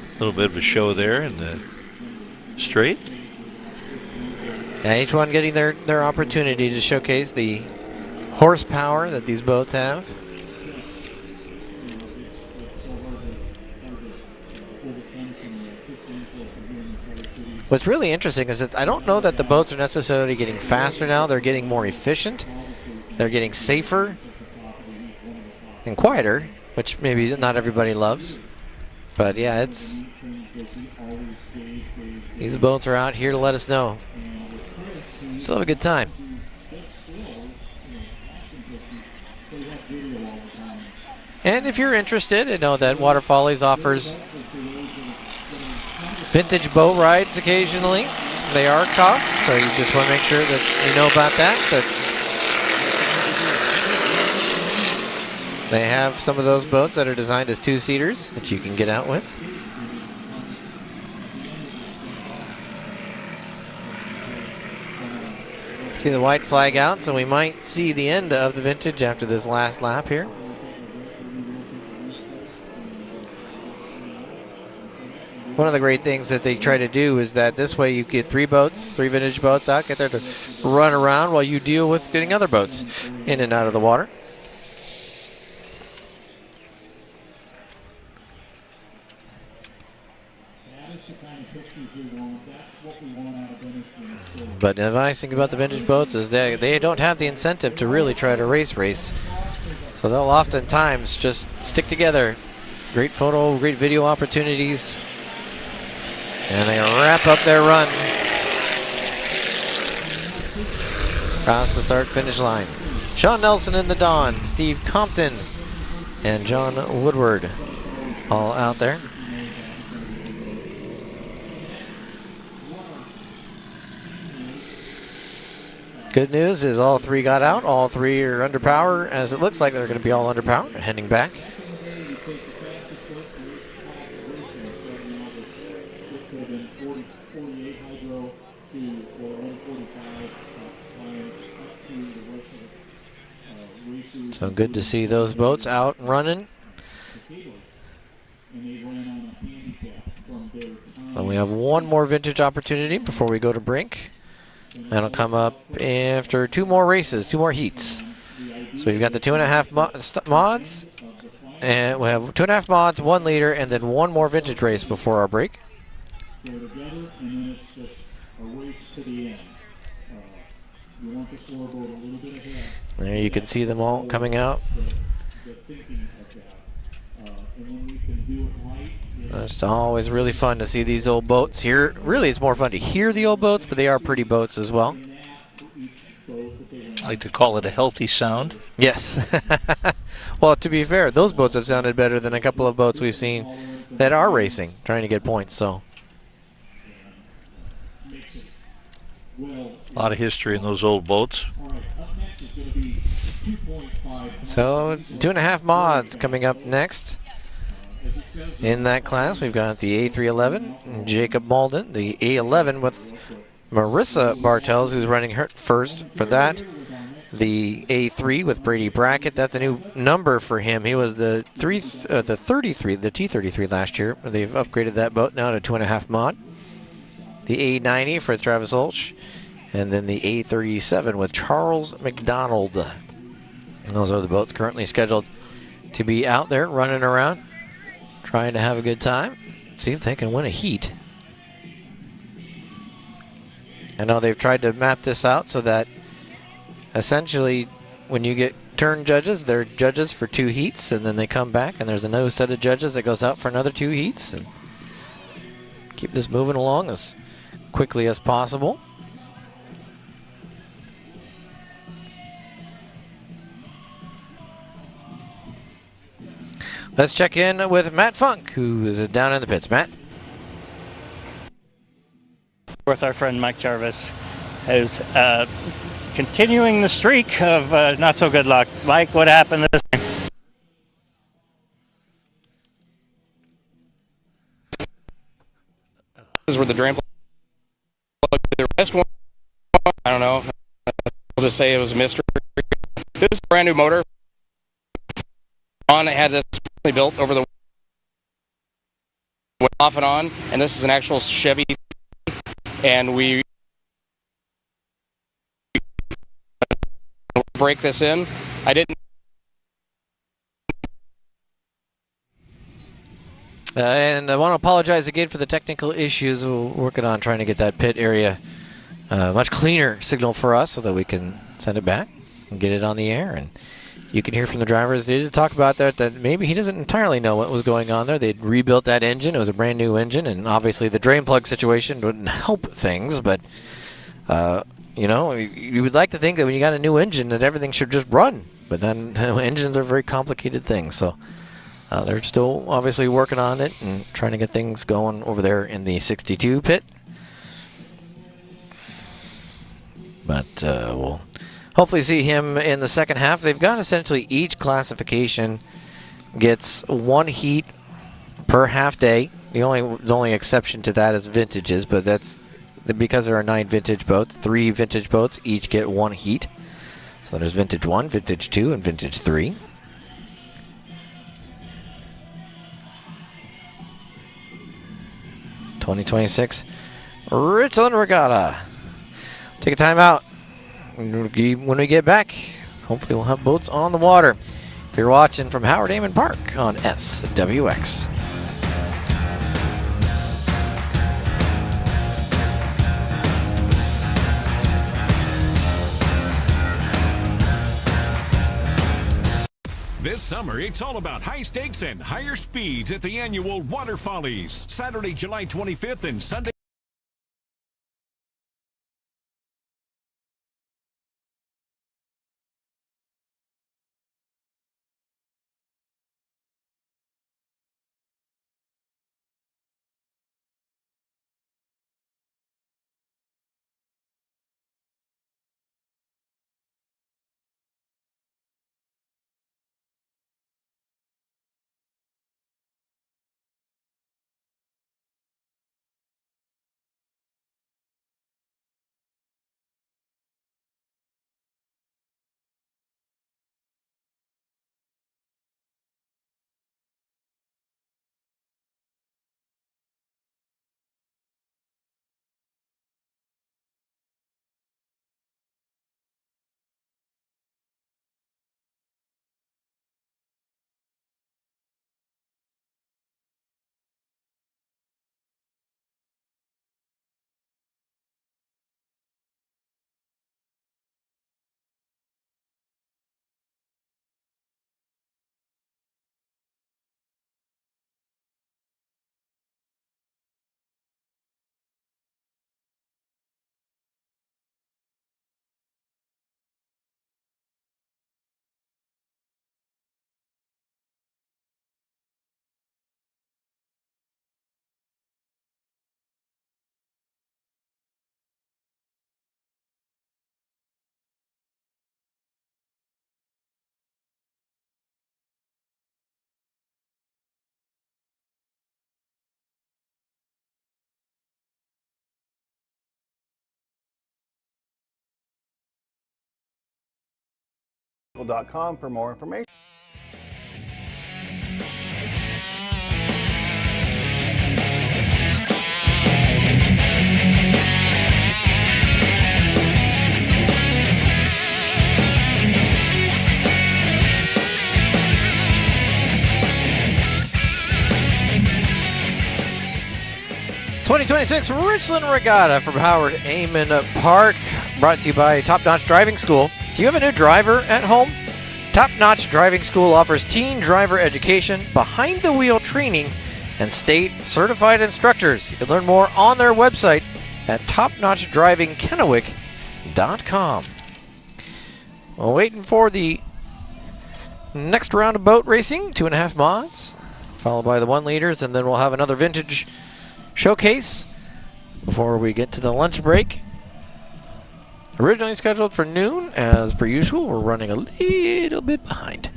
A little bit of a show there in the straight. Yeah, each one getting their opportunity to showcase the horsepower that these boats have. What's really interesting is that I don't know that the boats are necessarily getting faster now. They're getting more efficient. They're getting safer and quieter, which maybe not everybody loves. But yeah, these boats are out here to let us know. Still have a good time. And if you're interested, I know that Water Follies offers vintage boat rides occasionally. They are costs, so you just want to make sure that you know about that. But they have some of those boats that are designed as 2-seaters that you can get out with. See the white flag out, so we might see the end of the vintage after this last lap here. One of the great things that they try to do is that this way you get 3 vintage boats out, get there to run around while you deal with getting other boats in and out of the water. But the nice thing about the vintage boats is they don't have the incentive to really try to race. So they'll oftentimes just stick together. Great photo, great video opportunities. And they wrap up their run across the start-finish line. Sean Nelson in the Dawn, Steve Compton, and John Woodward all out there. Good news is all three got out. All three are under power, as it looks like they're going to be all under power heading back. So good to see those boats out and running. So we have one more vintage opportunity before we go to brink. That'll come up after two more races, two more heats. So we've got the 2.5 mods, and we have 2.5 mods, 1 leader, and then one more vintage race before our break. There you can see them all coming out. It's always really fun to see these old boats here. Really, it's more fun to hear the old boats, but they are pretty boats as well. I like to call it a healthy sound. Yes. Well, to be fair, those boats have sounded better than a couple of boats we've seen that are racing, trying to get points. So, a lot of history in those old boats. So 2.5 mods coming up next. In that class, we've got the A311, Jacob Malden, the A11 with Marissa Bartels, who's running her first for that. The A3 with Brady Brackett, that's a new number for him. He was the 33, the T33 last year. They've upgraded that boat now to 2.5 mod. The A90 for Travis Olsch, and then the A37 with Charles McDonald. And those are the boats currently scheduled to be out there running around, trying to have a good time, see if they can win a heat. I know they've tried to map this out so that essentially when you get turn judges, they're judges for 2 heats, and then they come back and there's another set of judges that goes out for another 2 heats, and keep this moving along as quickly as possible. Let's check in with Matt Funk, who is down in the pits. Matt? With our friend Mike Jarvis, who's continuing the streak of not so good luck. Mike, what happened this time? This is where the drain plug, the rest one, I don't know. We'll just say it was a mystery. This is a brand new motor. It had this built over the off and on, and this is an actual Chevy, and we break this in. I didn't. And I want to apologize again for the technical issues. We're working on trying to get that pit area much cleaner signal for us so that we can send it back and get it on the air. And you can hear from the drivers. They did talk about that maybe he doesn't entirely know what was going on there. They'd rebuilt that engine. It was a brand new engine, and obviously the drain plug situation wouldn't help things, but you know, you would like to think that when you got a new engine that everything should just run, but then engines are very complicated things. So they're still obviously working on it and trying to get things going over there in the 62 pit. But we'll hopefully see him in the second half. They've got essentially each classification gets 1 heat per half day. The only exception to that is vintages, but that's because there are 9 vintage boats. 3 vintage boats each get 1 heat. So there's vintage 1, vintage 2, and vintage 3. '26 Richland Regatta. Take a time out. When we get back, hopefully we'll have boats on the water. If you're watching from Howard Amon Park on SWX. This This summer, it's all about high stakes and higher speeds at the annual Water Follies, Saturday, July 25th and Sunday. for more information. '26 Richland Regatta from Howard Amon Park, brought to you by Top Notch Driving School. Do you have a new driver at home? Top Notch Driving School offers teen driver education, behind-the-wheel training, and state-certified instructors. You can learn more on their website at topnotchdrivingkennewick.com. Well, waiting for the next round of boat racing, 2.5 miles, followed by the 1 liters, and then we'll have another vintage showcase before we get to the lunch break. Originally scheduled for noon, as per usual. We're running a little bit behind,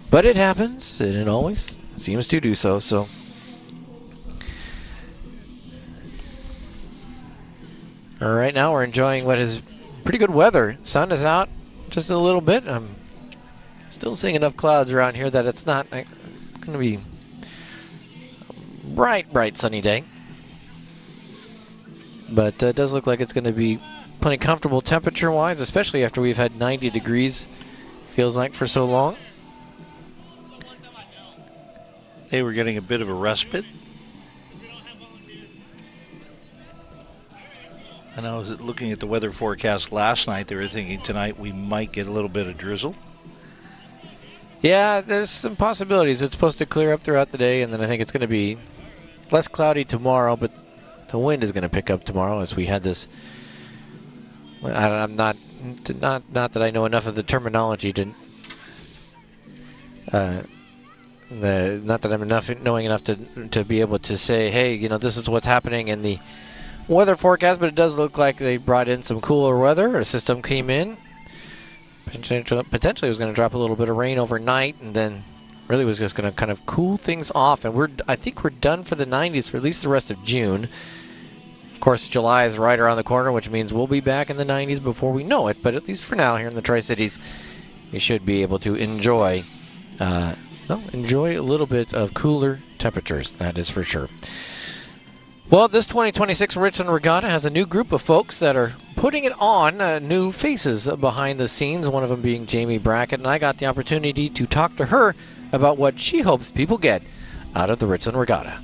but it happens, and it always seems to do so. So, right now we're enjoying what is pretty good weather. Sun is out just a little bit. I'm still seeing enough clouds around here that it's not going to be a bright sunny day. But it does look like it's going to be plenty comfortable temperature-wise, especially after we've had 90 degrees, feels like, for so long. Hey, we're getting a bit of a respite. And I was looking at the weather forecast last night. They were thinking tonight we might get a little bit of drizzle. Yeah, there's some possibilities. It's supposed to clear up throughout the day, and then I think it's going to be less cloudy tomorrow, but the wind is going to pick up tomorrow as we had this. I'm not that I know enough of the terminology to. Not that I'm knowing enough to be able to say, hey, this is what's happening in the weather forecast, but it does look like they brought in some cooler weather. A system came in. Potentially was going to drop a little bit of rain overnight, and then really was just going to kind of cool things off. And I think we're done for the 90s for at least the rest of June. Of course, July is right around the corner, which means we'll be back in the 90s before we know it. But at least for now, here in the Tri-Cities, you should be able to enjoy a little bit of cooler temperatures. That is for sure. Well, this 2026 Richland Regatta has a new group of folks that are putting it on, new faces behind the scenes, one of them being Jamie Brackett, and I got the opportunity to talk to her about what she hopes people get out of the Richland Regatta.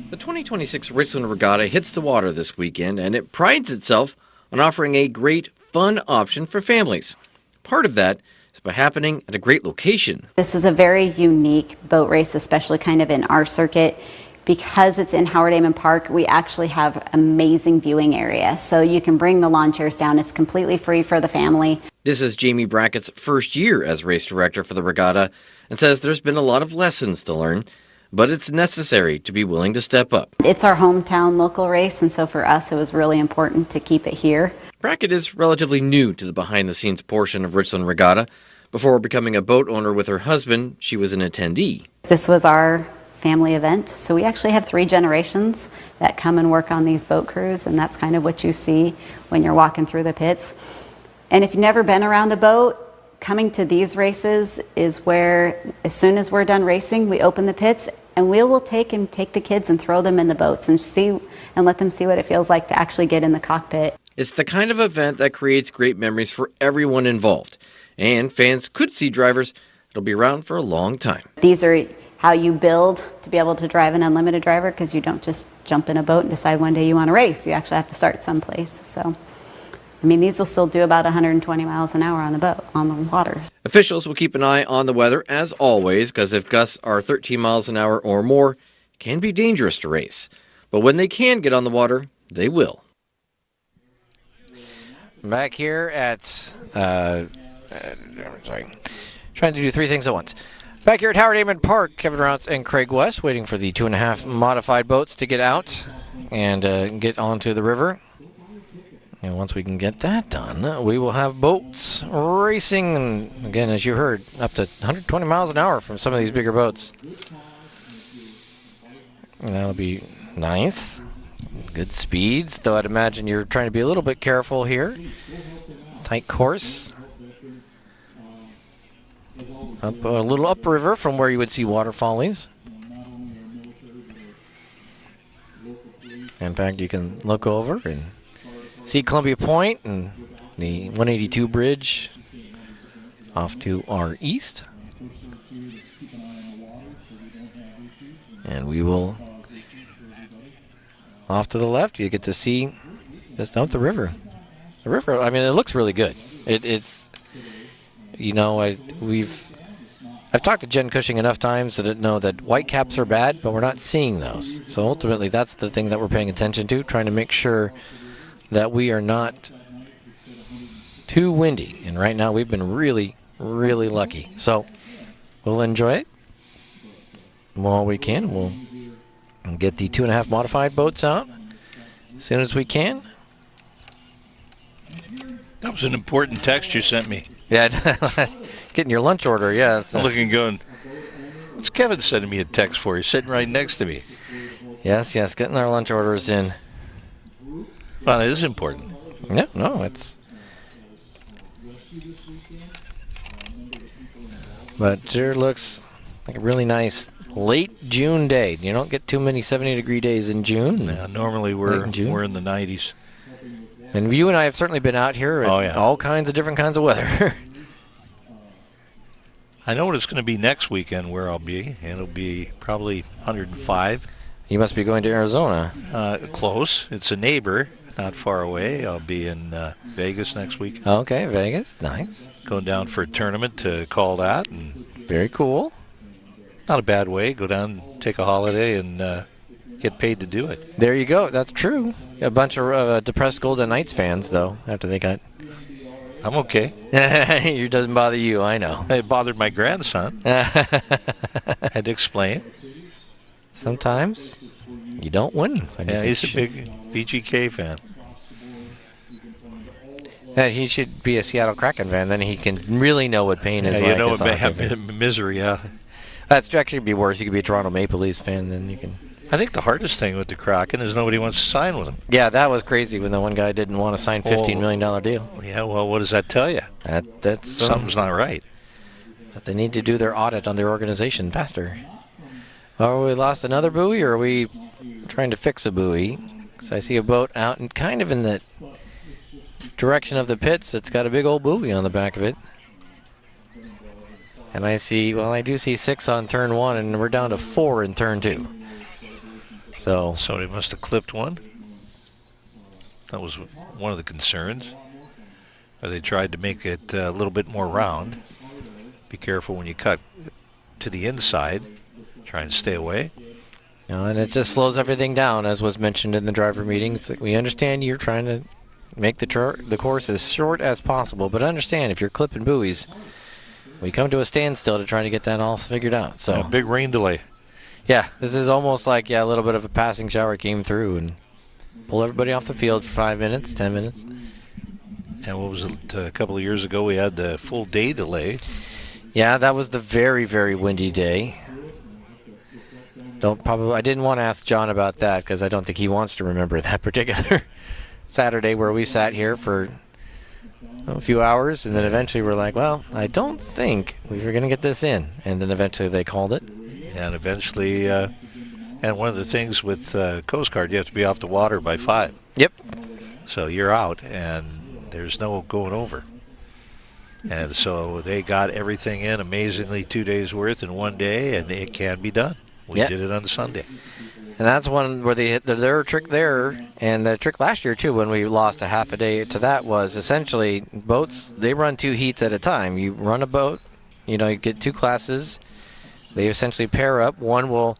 The 2026 Richland Regatta hits the water this weekend, and it prides itself on offering a great, fun option for families. Part of that is by happening at a great location. This is a very unique boat race, especially kind of in our circuit. Because it's in Howard Amon Park, we actually have amazing viewing area. So you can bring the lawn chairs down. It's completely free for the family. This is Jamie Brackett's first year as race director for the regatta and says there's been a lot of lessons to learn, but it's necessary to be willing to step up. It's our hometown local race, and so for us it was really important to keep it here. Brackett is relatively new to the behind-the-scenes portion of Richland Regatta. Before becoming a boat owner with her husband, she was an attendee. This was our family event, so we actually have 3 generations that come and work on these boat crews, and that's kind of what you see when you're walking through the pits. And if you've never been around a boat, coming to these races is where, as soon as we're done racing, we open the pits and we will take the kids and throw them in the boats and let them see what it feels like to actually get in the cockpit. It's the kind of event that creates great memories for everyone involved, and fans could see drivers that'll be around for a long time. These are how you build to be able to drive an unlimited driver, because you don't just jump in a boat and decide one day you want to race. You actually have to start someplace. So, I mean, these will still do about 120 miles an hour on the boat, on the water. Officials will keep an eye on the weather, as always, because if gusts are 13 miles an hour or more, it can be dangerous to race. But when they can get on the water, they will. Back here at, trying to do 3 things at once. Back here at Howard Amon Park, Kevin Rounce and Craig West waiting for the 2.5 modified boats to get out and get onto the river. And once we can get that done, we will have boats racing. And again, as you heard, up to 120 miles an hour from some of these bigger boats. And that'll be nice. Good speeds, though I'd imagine you're trying to be a little bit careful here. Tight course. Up a little upriver from where you would see waterfallies. In fact, you can look over and see Columbia Point and the 182 bridge off to our east. And we will, off to the left, you get to see just up the river. The river, I mean, it looks really good. It's, you know, I've talked to Jen Cushing enough times to know that whitecaps are bad, but we're not seeing those. So ultimately, that's the thing that we're paying attention to, trying to make sure that we are not too windy. And right now, we've been really, really lucky. So we'll enjoy it while we can. We'll get the 2.5 modified boats out as soon as we can. That was an important text you sent me. Yeah, getting your lunch order, yeah. I'm looking going, what's Kevin sending me a text for? He's sitting right next to me. Yes, getting our lunch orders in. Well, it is important. No, it's... But it sure looks like a really nice late June day. You don't get too many 70-degree days in June. Yeah, normally we're in the 90s. And you and I have certainly been out here at all kinds of different kinds of weather. I know what it's going to be next weekend where I'll be. It'll be probably 105. You must be going to Arizona. Close. It's a neighbor, not far away. I'll be in Vegas next week. Okay, Vegas. Nice. Going down for a tournament to call that. And very cool. Not a bad way. Go down, take a holiday, and get paid to do it. There you go. That's true. A bunch of depressed Golden Knights fans, though, after they got... I'm okay. It doesn't bother you, I know. It bothered my grandson. Had to explain. Sometimes you don't win. Yeah, he's a big VGK fan. Yeah, he should be a Seattle Kraken fan. Then he can really know what pain is like. You know what misery, yeah. That's actually be worse. You could be a Toronto Maple Leafs fan, then you can... I think the hardest thing with the Kraken is nobody wants to sign with him. Yeah, that was crazy when the one guy didn't want to sign $15 million deal. Yeah, well, what does that tell you? That's something's not right. That they need to do their audit on their organization faster. Are we lost another buoy, or are we trying to fix a buoy? Because I see a boat out and kind of in the direction of the pits. It's got a big old buoy on the back of it. And I do see 6 on turn 1, and we're down to 4 in turn 2. So they must have clipped one. That was one of the concerns. Or they tried to make it a little bit more round. be careful when you cut to the inside. Try and stay away. And it just slows everything down, as was mentioned in the driver meeting. It's like, we understand you're trying to make the course as short as possible, but understand if you're clipping buoys, we come to a standstill to try to get that all figured out. So big rain delay. Yeah, this is almost like a little bit of a passing shower came through and pull everybody off the field for 5 minutes, 10 minutes. And what was it? A couple of years ago, we had the full day delay. Yeah, that was the very, very windy day. I didn't want to ask John about that because I don't think he wants to remember that particular Saturday where we sat here for a few hours, and then eventually we're like, well, I don't think we were going to get this in. And then eventually they called it. And eventually, and one of the things with Coast Guard, you have to be off the water by 5. Yep. So you're out, and there's no going over. And so they got everything in amazingly 2 days worth in 1 day, and it can be done. We did it on Sunday. And that's one where they hit their trick there, and the trick last year too when we lost a half a day to that was essentially boats, they run 2 heats at a time. You run a boat, you get 2 classes. They essentially pair up. One will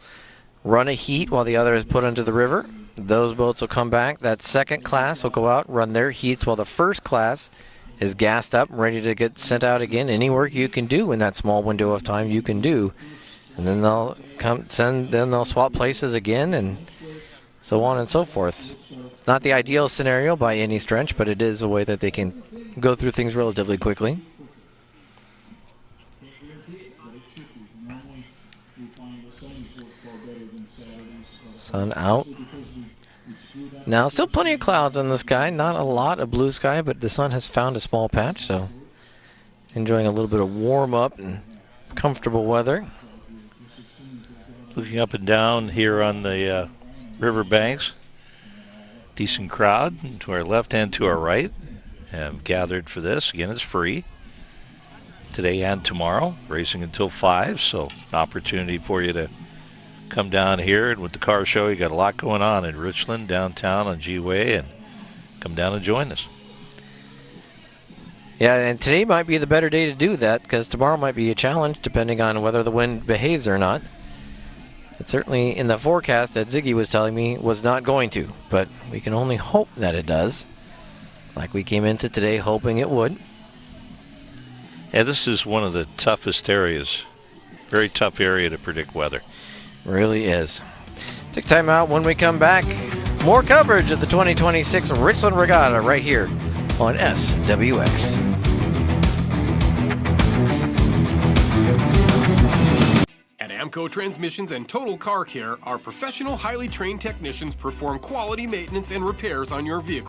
run a heat while the other is put into the river. Those boats will come back. That second class will go out, run their heats while the first class is gassed up, ready to get sent out again. Any work you can do in that small window of time you can do. And then they'll swap places again and so on and so forth. It's not the ideal scenario by any stretch, but it is a way that they can go through things relatively quickly. Sun out. Now, still plenty of clouds in the sky. Not a lot of blue sky, but the sun has found a small patch, so enjoying a little bit of warm up and comfortable weather. Looking up and down here on the river banks, decent crowd to our left and to our right have gathered for this. Again, it's free today and tomorrow, racing until 5, so an opportunity for you to come down here. And with the car show, you got a lot going on in Richland, downtown on G-Way, and come down and join us. Yeah, and today might be the better day to do that because tomorrow might be a challenge depending on whether the wind behaves or not. It's certainly in the forecast that Ziggy was telling me was not going to, but we can only hope that it does. Like we came into today hoping it would. Yeah, this is one of the toughest areas. Very tough area to predict weather. Really is. Take time out. When we come back, more coverage of the 2026 Richland Regatta right here on SWX. At Amco Transmissions and Total Car Care, our professional, highly trained technicians perform quality maintenance and repairs on your vehicle.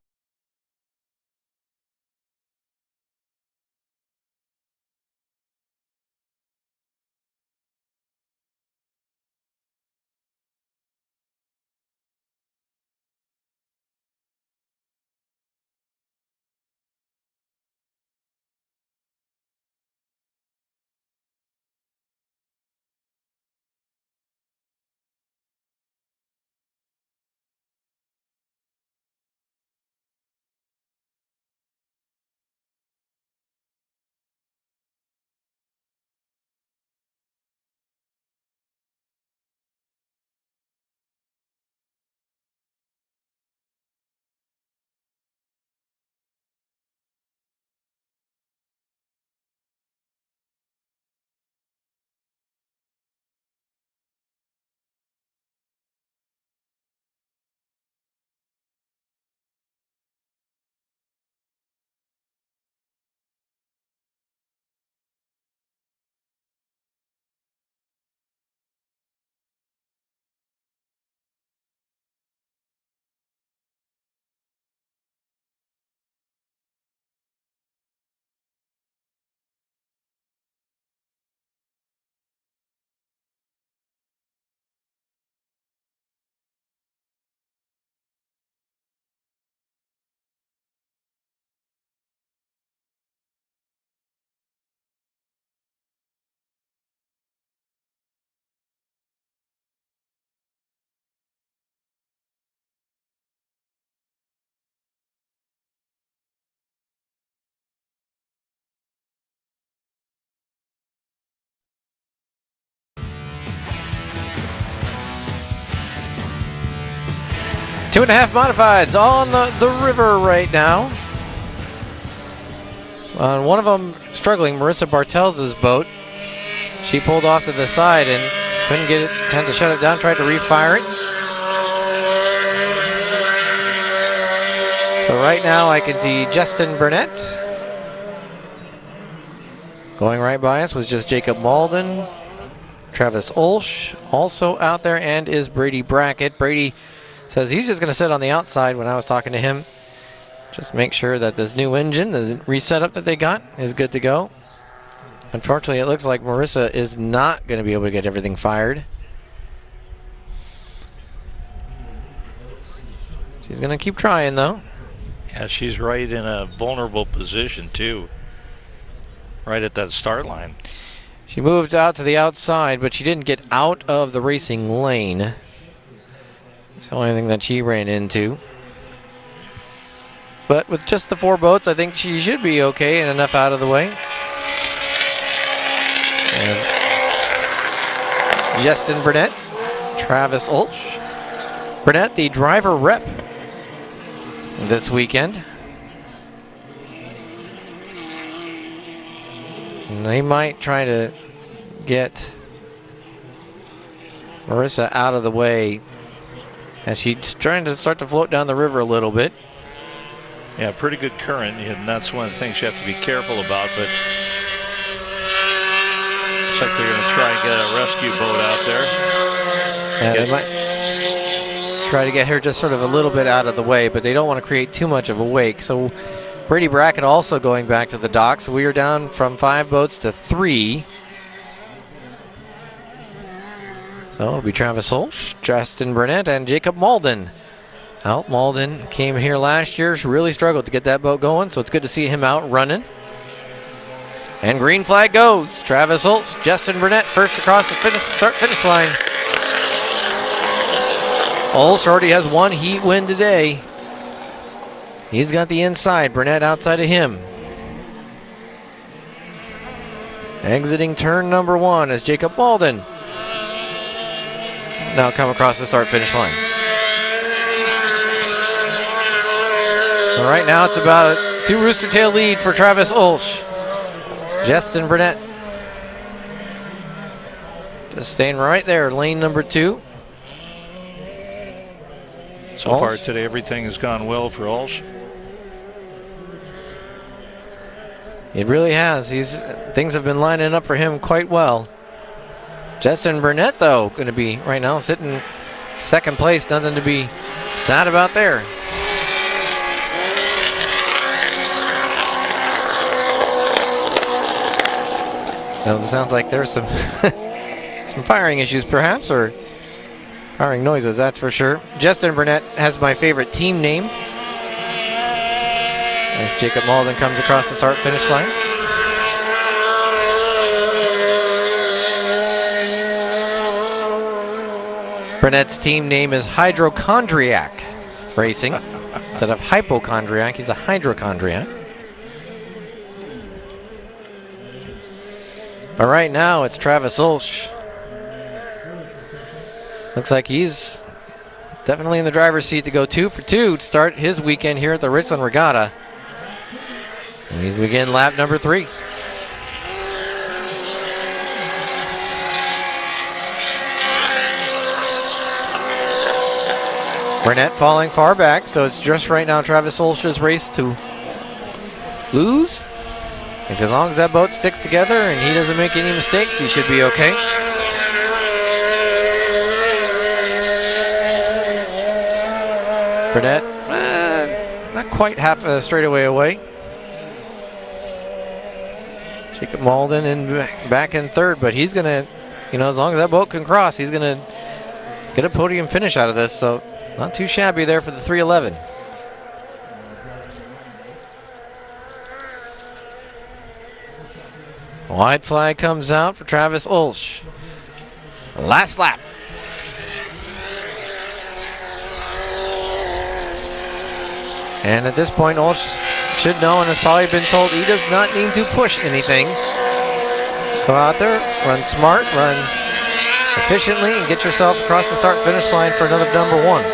2.5 modifieds on the river right now. One of them struggling, Marissa Bartels' boat. She pulled off to the side and couldn't get it, had to shut it down, tried to refire it. So right now I can see Justin Burnett. Going right by us was just Jacob Malden. Travis Olsch also out there, and is Brady Brackett. Brady says he's just going to sit on the outside when I was talking to him. Just make sure that this new engine, the resetup that they got, is good to go. Unfortunately, it looks like Marissa is not going to be able to get everything fired. She's going to keep trying, though. Yeah, she's right in a vulnerable position, too. Right at that start line. She moved out to the outside, but she didn't get out of the racing lane. It's the only thing that she ran into. But with just the 4 boats, I think she should be okay and enough out of the way. As Justin Burnett, Travis Olsch. Burnett, the driver rep this weekend. And they might try to get Marissa out of the way as she's trying to start to float down the river a little bit. Yeah, pretty good current, and that's one of the things you have to be careful about, but looks like they're going to try and get a rescue boat out there. Yeah, they might try to get her just sort of a little bit out of the way, but they don't want to create too much of a wake. So Brady Brackett also going back to the docks. We are down from 5 boats to 3. So it'll be Travis Olsch, Justin Burnett, and Jacob Malden. Well, Malden came here last year, really struggled to get that boat going, so it's good to see him out running. And green flag goes. Travis Olsch, Justin Burnett first across the start-finish line. Olsch already has 1 heat win today. He's got the inside, Burnett outside of him. Exiting turn number 1 as Jacob Malden now come across the start-finish line. So right now it's about a 2 rooster tail lead for Travis Olsch. Justin Burnett just staying right there, lane number 2. So far today, everything has gone well for Olsch. It really has. Things have been lining up for him quite well. Justin Burnett, though, going to be right now sitting second place. Nothing to be sad about there. Well, it sounds like there's some some firing issues, perhaps, or firing noises, that's for sure. Justin Burnett has my favorite team name as Jacob Malden comes across the start-finish line. Burnett's team name is Hydrochondriac Racing. Instead of hypochondriac, he's a hydrochondriac. But right now, it's Travis Olsch. Looks like he's definitely in the driver's seat to go 2 for 2 to start his weekend here at the Richland Regatta. We begin lap number 3. Burnett falling far back, so it's just right now Travis Olsch's race to lose. If as long as that boat sticks together and he doesn't make any mistakes, he should be okay. Burnett, not quite half a straightaway away. Jacob Malden back in 3rd, but he's gonna, as long as that boat can cross, he's gonna get a podium finish out of this. So not too shabby there for the 311. Wide flag comes out for Travis Olsch. Last lap. And at this point, Olsch should know and has probably been told he does not need to push anything. Go out there, run smart, run efficiently, and get yourself across the start-finish line for another number 1.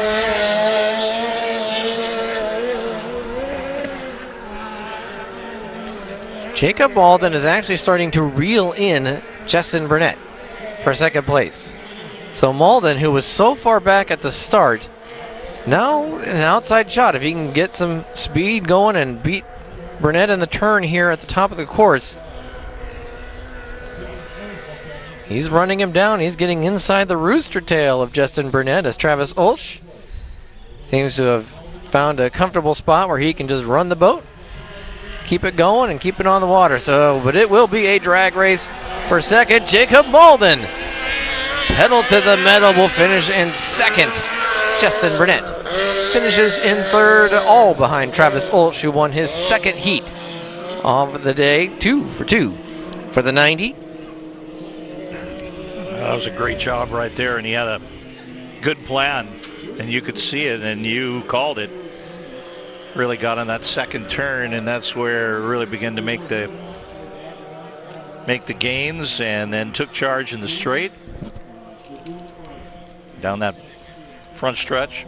Jacob Malden is actually starting to reel in Justin Burnett for second place. So Malden, who was so far back at the start, now an outside shot. If he can get some speed going and beat Burnett in the turn here at the top of the course. He's running him down. He's getting inside the rooster tail of Justin Burnett as Travis Ulsh seems to have found a comfortable spot where he can just run the boat, keep it going, and keep it on the water. But it will be a drag race for second. Jacob Malden, pedal to the metal, will finish in second. Justin Burnett finishes in third, all behind Travis Ulsh, who won his second heat of the day. 2 for 2 for the 90. That was a great job right there, and he had a good plan, and you could see it, and you called it. Really got on that second turn, and that's where it really began to make the gains, and then took charge in the straight. Down that front stretch.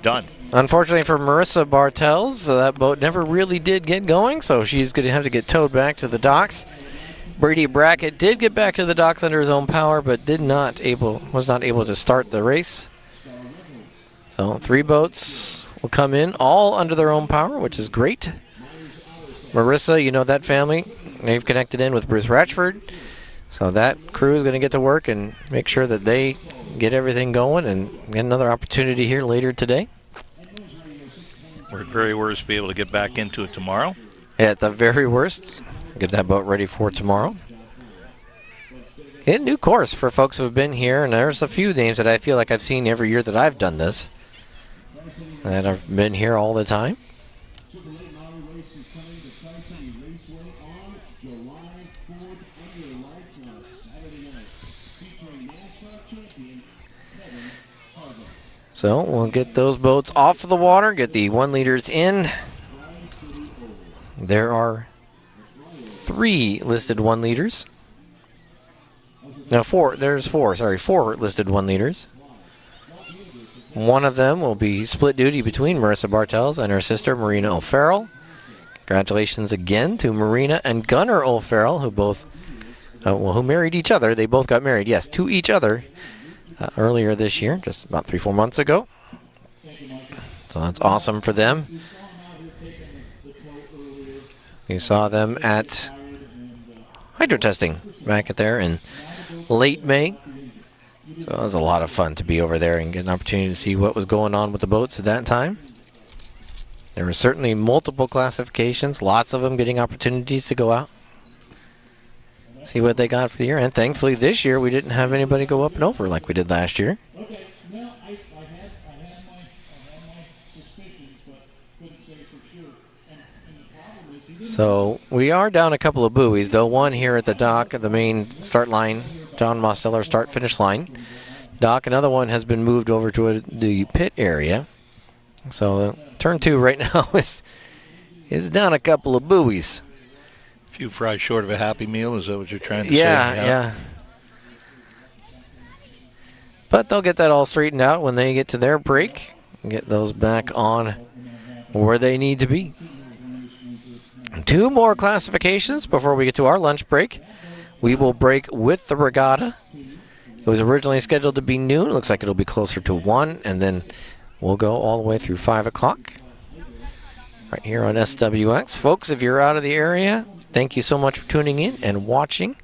Done. Unfortunately for Marissa Bartels, that boat never really did get going, so she's going to have to get towed back to the docks. Brady Brackett did get back to the docks under his own power, but was not able to start the race. So 3 boats will come in, all under their own power, which is great. Marissa, you know that family. They've connected in with Bruce Ratchford. So that crew is going to get to work and make sure that they get everything going and get another opportunity here later today. We're at very worst be able to get back into it tomorrow. At the very worst, get that boat ready for tomorrow. A new course for folks who have been here, and there's a few names that I feel like I've seen every year that I've done this, that have been here all the time. So we'll get those boats off of the water, get the 1 liters in. There are 3 listed 1 liters. No, 4. There's 4. Sorry, 4 listed 1 liters. One of them will be split duty between Marissa Bartels and her sister Marina O'Farrell. Congratulations again to Marina and Gunnar O'Farrell, who both, who married each other. They both got married, yes, to each other earlier this year, just about 3-4 months ago. So that's awesome for them. We saw them at hydro testing back there in late May. So it was a lot of fun to be over there and get an opportunity to see what was going on with the boats at that time. There were certainly multiple classifications, lots of them getting opportunities to go out, see what they got for the year. And thankfully this year we didn't have anybody go up and over like we did last year. Okay, no, I had my suspicions, but couldn't say for sure. And the problem is So we are down a couple of buoys, though. One here at the dock, at the main start line, John Mosteller start-finish line dock. Another one has been moved over to the pit area. So turn 2 right now is down a couple of buoys. A few fries short of a Happy Meal, is that what you're trying to say? Yeah. But they'll get that all straightened out when they get to their break and get those back on where they need to be. 2 more classifications before we get to our lunch break. We will break with the regatta. It was originally scheduled to be noon. It looks like it'll be closer to 1, and then we'll go all the way through 5 o'clock right here on SWX. Folks, if you're out of the area, thank you so much for tuning in and watching.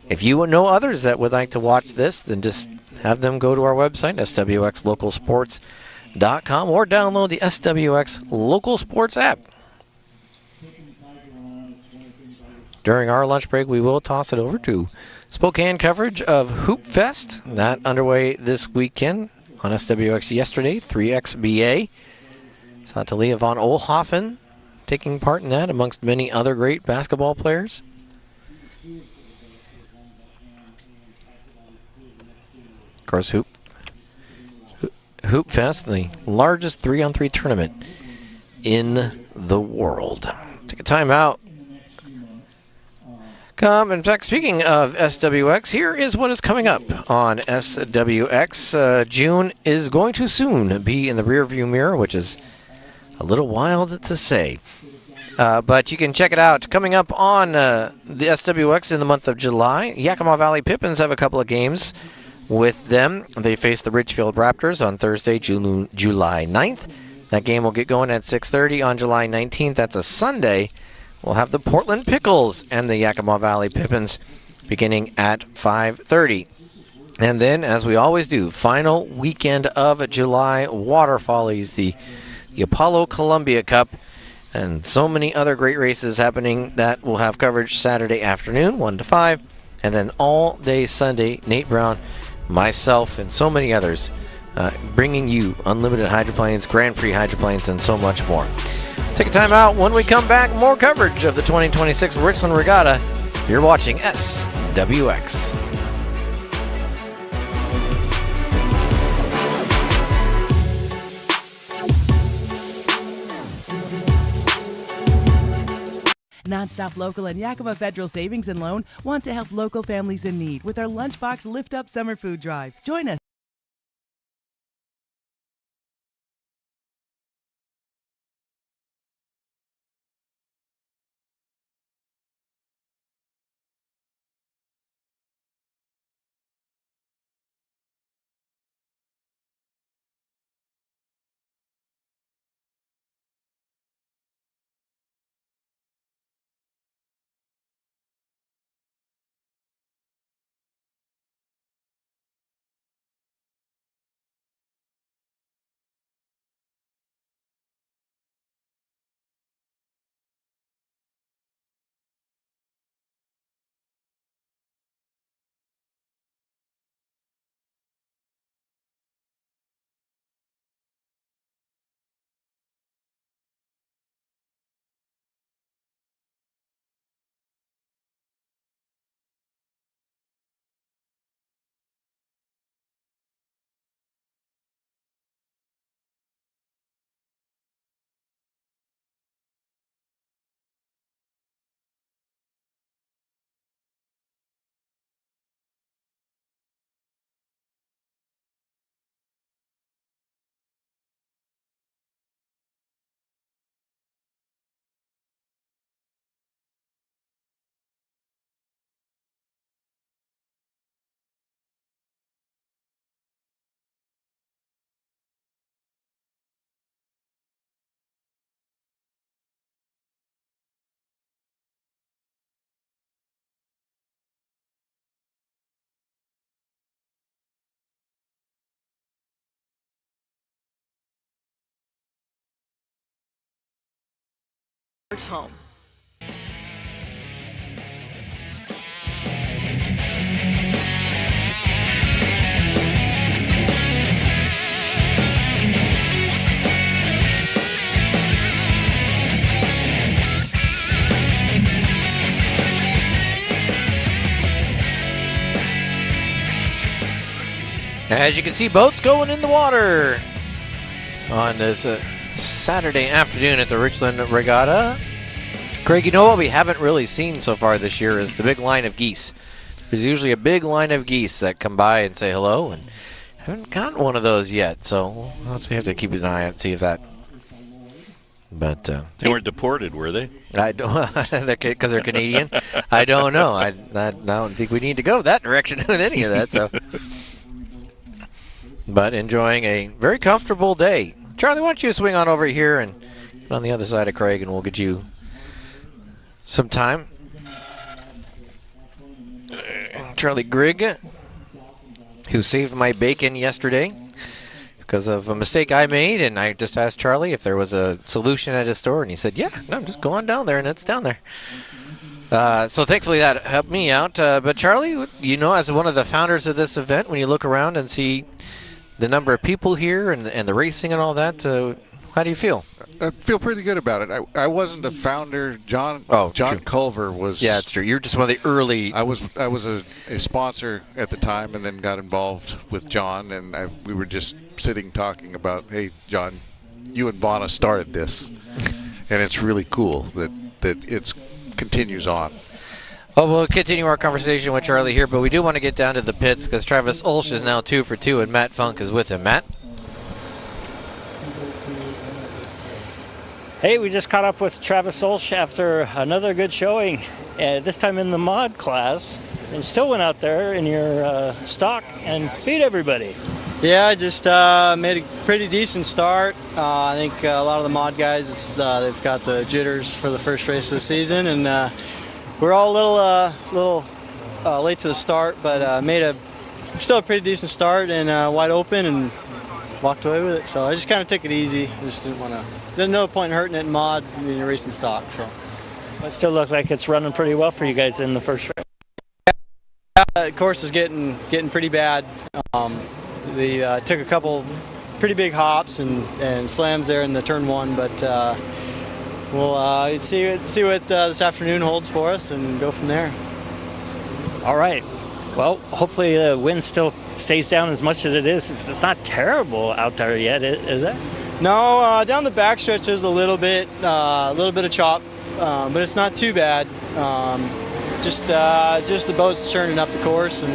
If you know others that would like to watch this, then just have them go to our website, swxlocalsports.com, or download the SWX Local Sports app. During our lunch break, we will toss it over to Spokane coverage of Hoop Fest. That underway this weekend on SWX yesterday, 3XBA. Saw Talia von Oelhoffen taking part in that amongst many other great basketball players. Of course, Hoop Fest, the largest 3-on-3 tournament in the world. Take a time out. In fact, speaking of SWX, here is what is coming up on SWX. June is going to soon be in the rearview mirror, which is a little wild to say. But you can check it out. Coming up on the SWX in the month of July, Yakima Valley Pippins have a couple of games with them. They face the Ridgefield Raptors on Thursday, July 9th. That game will get going at 6:30 on July 19th. That's a Sunday. We'll have the Portland Pickles and the Yakima Valley Pippins beginning at 5:30. And then, as we always do, final weekend of July, Water Follies, the Apollo Columbia Cup, and so many other great races happening that will have coverage Saturday afternoon, 1 to 5, and then all day Sunday, Nate Brown, myself, and so many others bringing you unlimited hydroplanes, Grand Prix hydroplanes, and so much more. Take a time out. When we come back, more coverage of the 2026 Richland Regatta. You're watching SWX. Nonstop Local and Yakima Federal Savings and Loan want to help local families in need with our Lunchbox Lift Up Summer Food Drive. Join us. Home. As you can see, boats going in the water on this Saturday afternoon at the Richland Regatta. Craig, you know what we haven't really seen so far this year is the big line of geese. There's usually a big line of geese that come by and say hello, and haven't gotten one of those yet. So we'll have to keep an eye on it, see if that. But they weren't deported, were they? I don't, because they're Canadian. I don't know. I don't think we need to go that direction with any of that. So, but enjoying a very comfortable day. Charlie, why don't you swing on over here and get on the other side of Craig, and we'll get you some time. Charlie Grigg, who saved my bacon yesterday because of a mistake I made, and I just asked Charlie if there was a solution at his store, and he said, yeah, no, just go on down there, and it's down there. So thankfully that helped me out. But Charlie, you know, as one of the founders of this event, when you look around and see the number of people here and the racing and all that, how do you feel? I feel pretty good about it. I wasn't a founder. John Culver was. Yeah, it's true. You're just one of the early. I was a sponsor at the time, and then got involved with John, and we were just sitting talking about, hey, John, you and Vonna started this, and it's really cool that it continues on. Well, we'll continue our conversation with Charlie here, but we do want to get down to the pits because Travis Ulsh is now 2 for 2, and Matt Funk is with him. Matt? Hey, we just caught up with Travis Olsch after another good showing, this time in the mod class, and still went out there in your stock and beat everybody. Yeah, I just made a pretty decent start. I think a lot of the mod guys, they've got the jitters for the first race of the season, and we're all a little late to the start, but made still a pretty decent start and wide open and walked away with it. So I just kind of took it easy. Just there's no point in hurting it in mod when you're racing stock. So it still looks like it's running pretty well for you guys in the first race. The course is getting pretty bad. They took a couple pretty big hops and slams there in the turn one, but we'll see what this afternoon holds for us and go from there. All right. Well, hopefully the wind still stays down as much as it is. It's not terrible out there yet, is it? No, down the backstretch there's a little bit of chop, but it's not too bad. Just the boat's churning up the course, and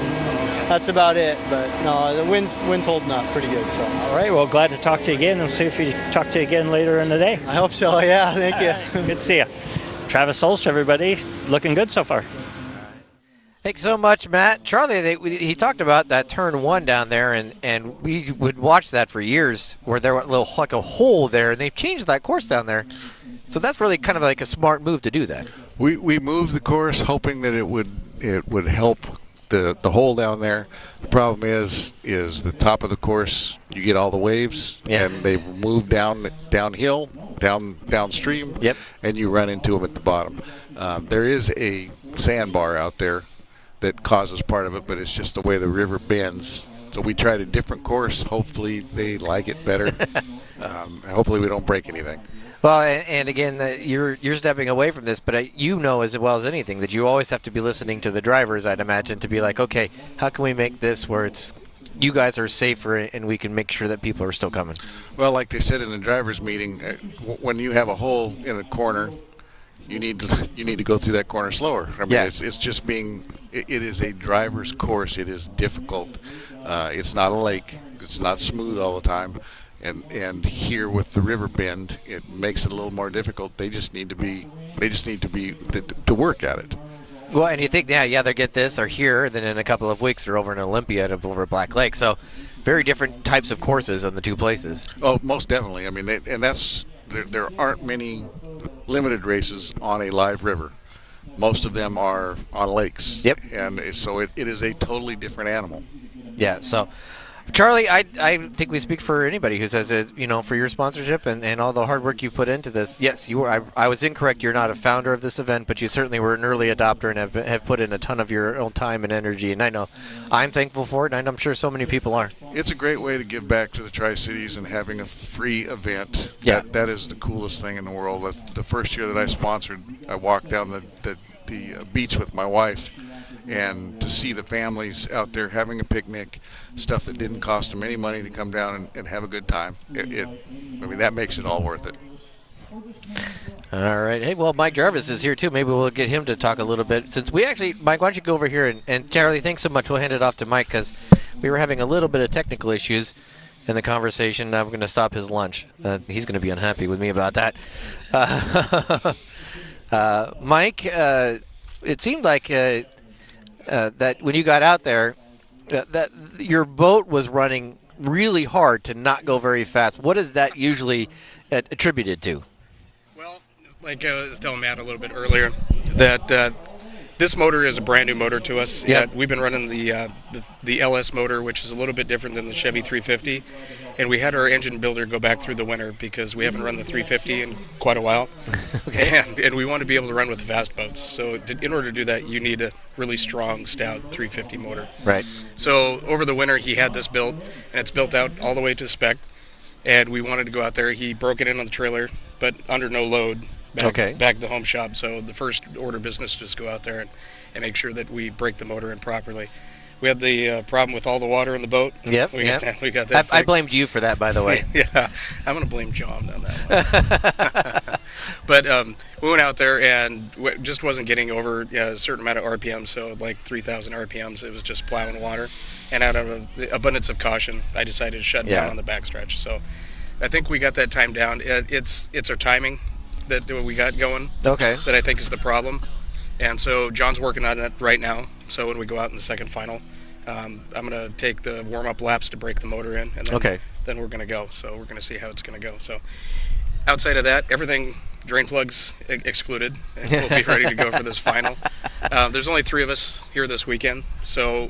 that's about it. But no, the wind's holding up pretty good. So. All right. Well, glad to talk to you again, and see if we talk to you again later in the day. I hope so. Yeah. Thank you. Right, good to see you, Travis Olsch. Everybody, looking good so far. Thanks so much, Matt. Charlie, he talked about that turn one down there, and we would watch that for years, where there was like a hole there, and they've changed that course down there. So that's really kind of like a smart move to do that. We moved the course hoping that it would help the hole down there. The problem is the top of the course, you get all the waves, and they move downhill, downstream, and you run into them at the bottom. There is a sandbar out there that causes part of it, but it's just the way the river bends. So we tried a different course. Hopefully they like it better. Hopefully we don't break anything. Well, and again, you're stepping away from this, but you know as well as anything that you always have to be listening to the drivers, I'd imagine, to be like, okay, how can we make this where it's you guys are safer and we can make sure that people are still coming? Well, like they said in the drivers' meeting, when you have a hole in a corner, you need to go through that corner slower. I mean, it's just it is a driver's course. It is difficult. It's not a lake. It's not smooth all the time. And here with the river bend, it makes it a little more difficult. They just need to work at it. Well, and you think, they get this, they're here, then in a couple of weeks they're over in Olympia over at Black Lake. So very different types of courses on the two places. Oh, most definitely. I mean, there aren't many limited races on a live river. Most of them are on lakes. Yep. And so it is a totally different animal. Yeah, so Charlie, I think we speak for anybody who says it, for your sponsorship and all the hard work you've put into this. Yes, you were. I was incorrect. You're not a founder of this event, but you certainly were an early adopter and have put in a ton of your own time and energy. And I know I'm thankful for it, and I'm sure so many people are. It's a great way to give back to the Tri-Cities and having a free event. Yeah. That is the coolest thing in the world. The first year that I sponsored, I walked down the beach with my wife, and to see the families out there having a picnic, stuff that didn't cost them any money to come down and have a good time, that makes it all worth it. All right. Hey, well, Mike Jarvis is here too. Maybe we'll get him to talk a little bit. Since we actually, Mike, why don't you go over here and Charlie, thanks so much. We'll hand it off to Mike because we were having a little bit of technical issues in the conversation. I'm going to stop his lunch. He's going to be unhappy with me about that. Mike, it seemed like that when you got out there, that your boat was running really hard to not go very fast. What is that usually attributed to? Well, like I was telling Matt a little bit earlier, that this motor is a brand new motor to us. Yep. We've been running the LS motor, which is a little bit different than the Chevy 350. And we had our engine builder go back through the winter because we haven't run the 350 in quite a while. Okay. And we want to be able to run with the fast boats. So in order to do that, you need a really strong, stout 350 motor. Right. So over the winter, he had this built, and it's built out all the way to spec. And we wanted to go out there. He broke it in on the trailer, but under no load back at the home shop. So the first order business was go out there and make sure that we break the motor in properly. We had the problem with all the water in the boat. Yep. We got that I blamed you for that, by the way. Yeah, I'm going to blame John on that one. But we went out there and just wasn't getting over a certain amount of RPM, so like 3,000 RPMs. It was just plowing water. And out of abundance of caution, I decided to shut down on the backstretch. So I think we got that time down. It's our timing. that we got going. Okay. That I think is the problem, and so John's working on that right now. So when we go out in the second final, I'm going to take the warm-up laps to break the motor in, and then we're going to go. So we're going to see how it's going to go. So outside of that, everything, drain plugs excluded, and we'll be ready to go for this final. There's only 3 of us here this weekend, so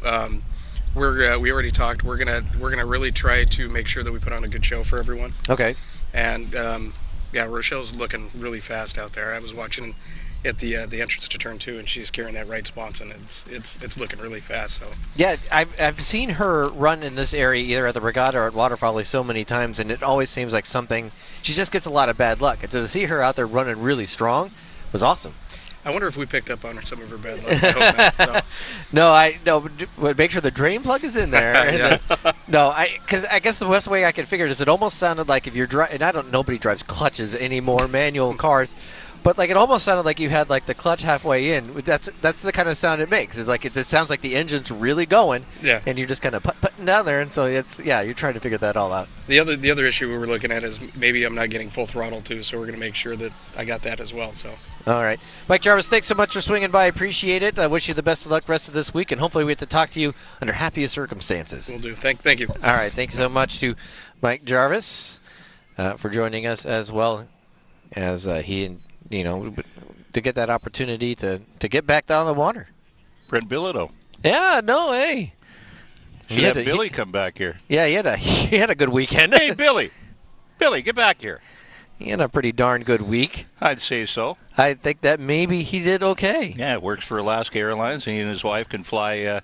we already talked. We're gonna really try to make sure that we put on a good show for everyone. Okay. And Rochelle's looking really fast out there. I was watching at the entrance to turn 2, and she's carrying that right spots, and it's looking really fast. So yeah, I've seen her run in this area either at the Regatta or at Waterfall so many times, and it always seems like something. She just gets a lot of bad luck, and so to see her out there running really strong was awesome. I wonder if we picked up on some of her bad luck. I hope not. No, but make sure the drain plug is in there. Because I guess the best way I can figure it is it almost sounded like if you're driving, and nobody drives clutches anymore, manual cars, but like it almost sounded like you had like the clutch halfway in. That's the kind of sound it makes. It's like it sounds like the engine's really going, and you're just kind of putting down there, and so you're trying to figure that all out. The other issue we were looking at is maybe I'm not getting full throttle too, so we're going to make sure that I got that as well. So. All right. Mike Jarvis, thanks so much for swinging by. I appreciate it. I wish you the best of luck rest of this week, and hopefully we get to talk to you under happiest circumstances. Will do. Thank you. All right. Thanks so much to Mike Jarvis for joining us, as well as he, to get that opportunity to get back down the water. Brent Bilodeau. Yeah, no, hey. Should have Billy come back here. Yeah, he had a good weekend. Hey, Billy, get back here. He had a pretty darn good week. I'd say so. I think that maybe he did okay. Yeah, it works for Alaska Airlines. He and his wife can fly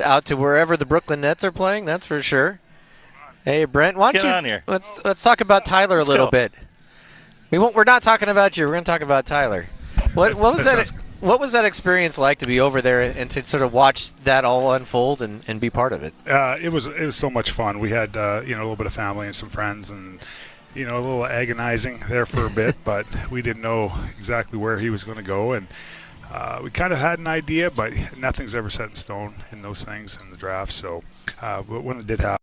out to wherever the Brooklyn Nets are playing. That's for sure. Hey, Brent, why don't Get on here. Let's talk about Tyler a little bit. We're not talking about you. We're going to talk about Tyler. What was that? What was that experience like to be over there and to sort of watch that all unfold and be part of it? It was so much fun. We had a little bit of family and some friends, and a little agonizing there for a bit, but we didn't know exactly where he was going to go, and we kind of had an idea, but nothing's ever set in stone in those things in the draft. So, but when it did happen.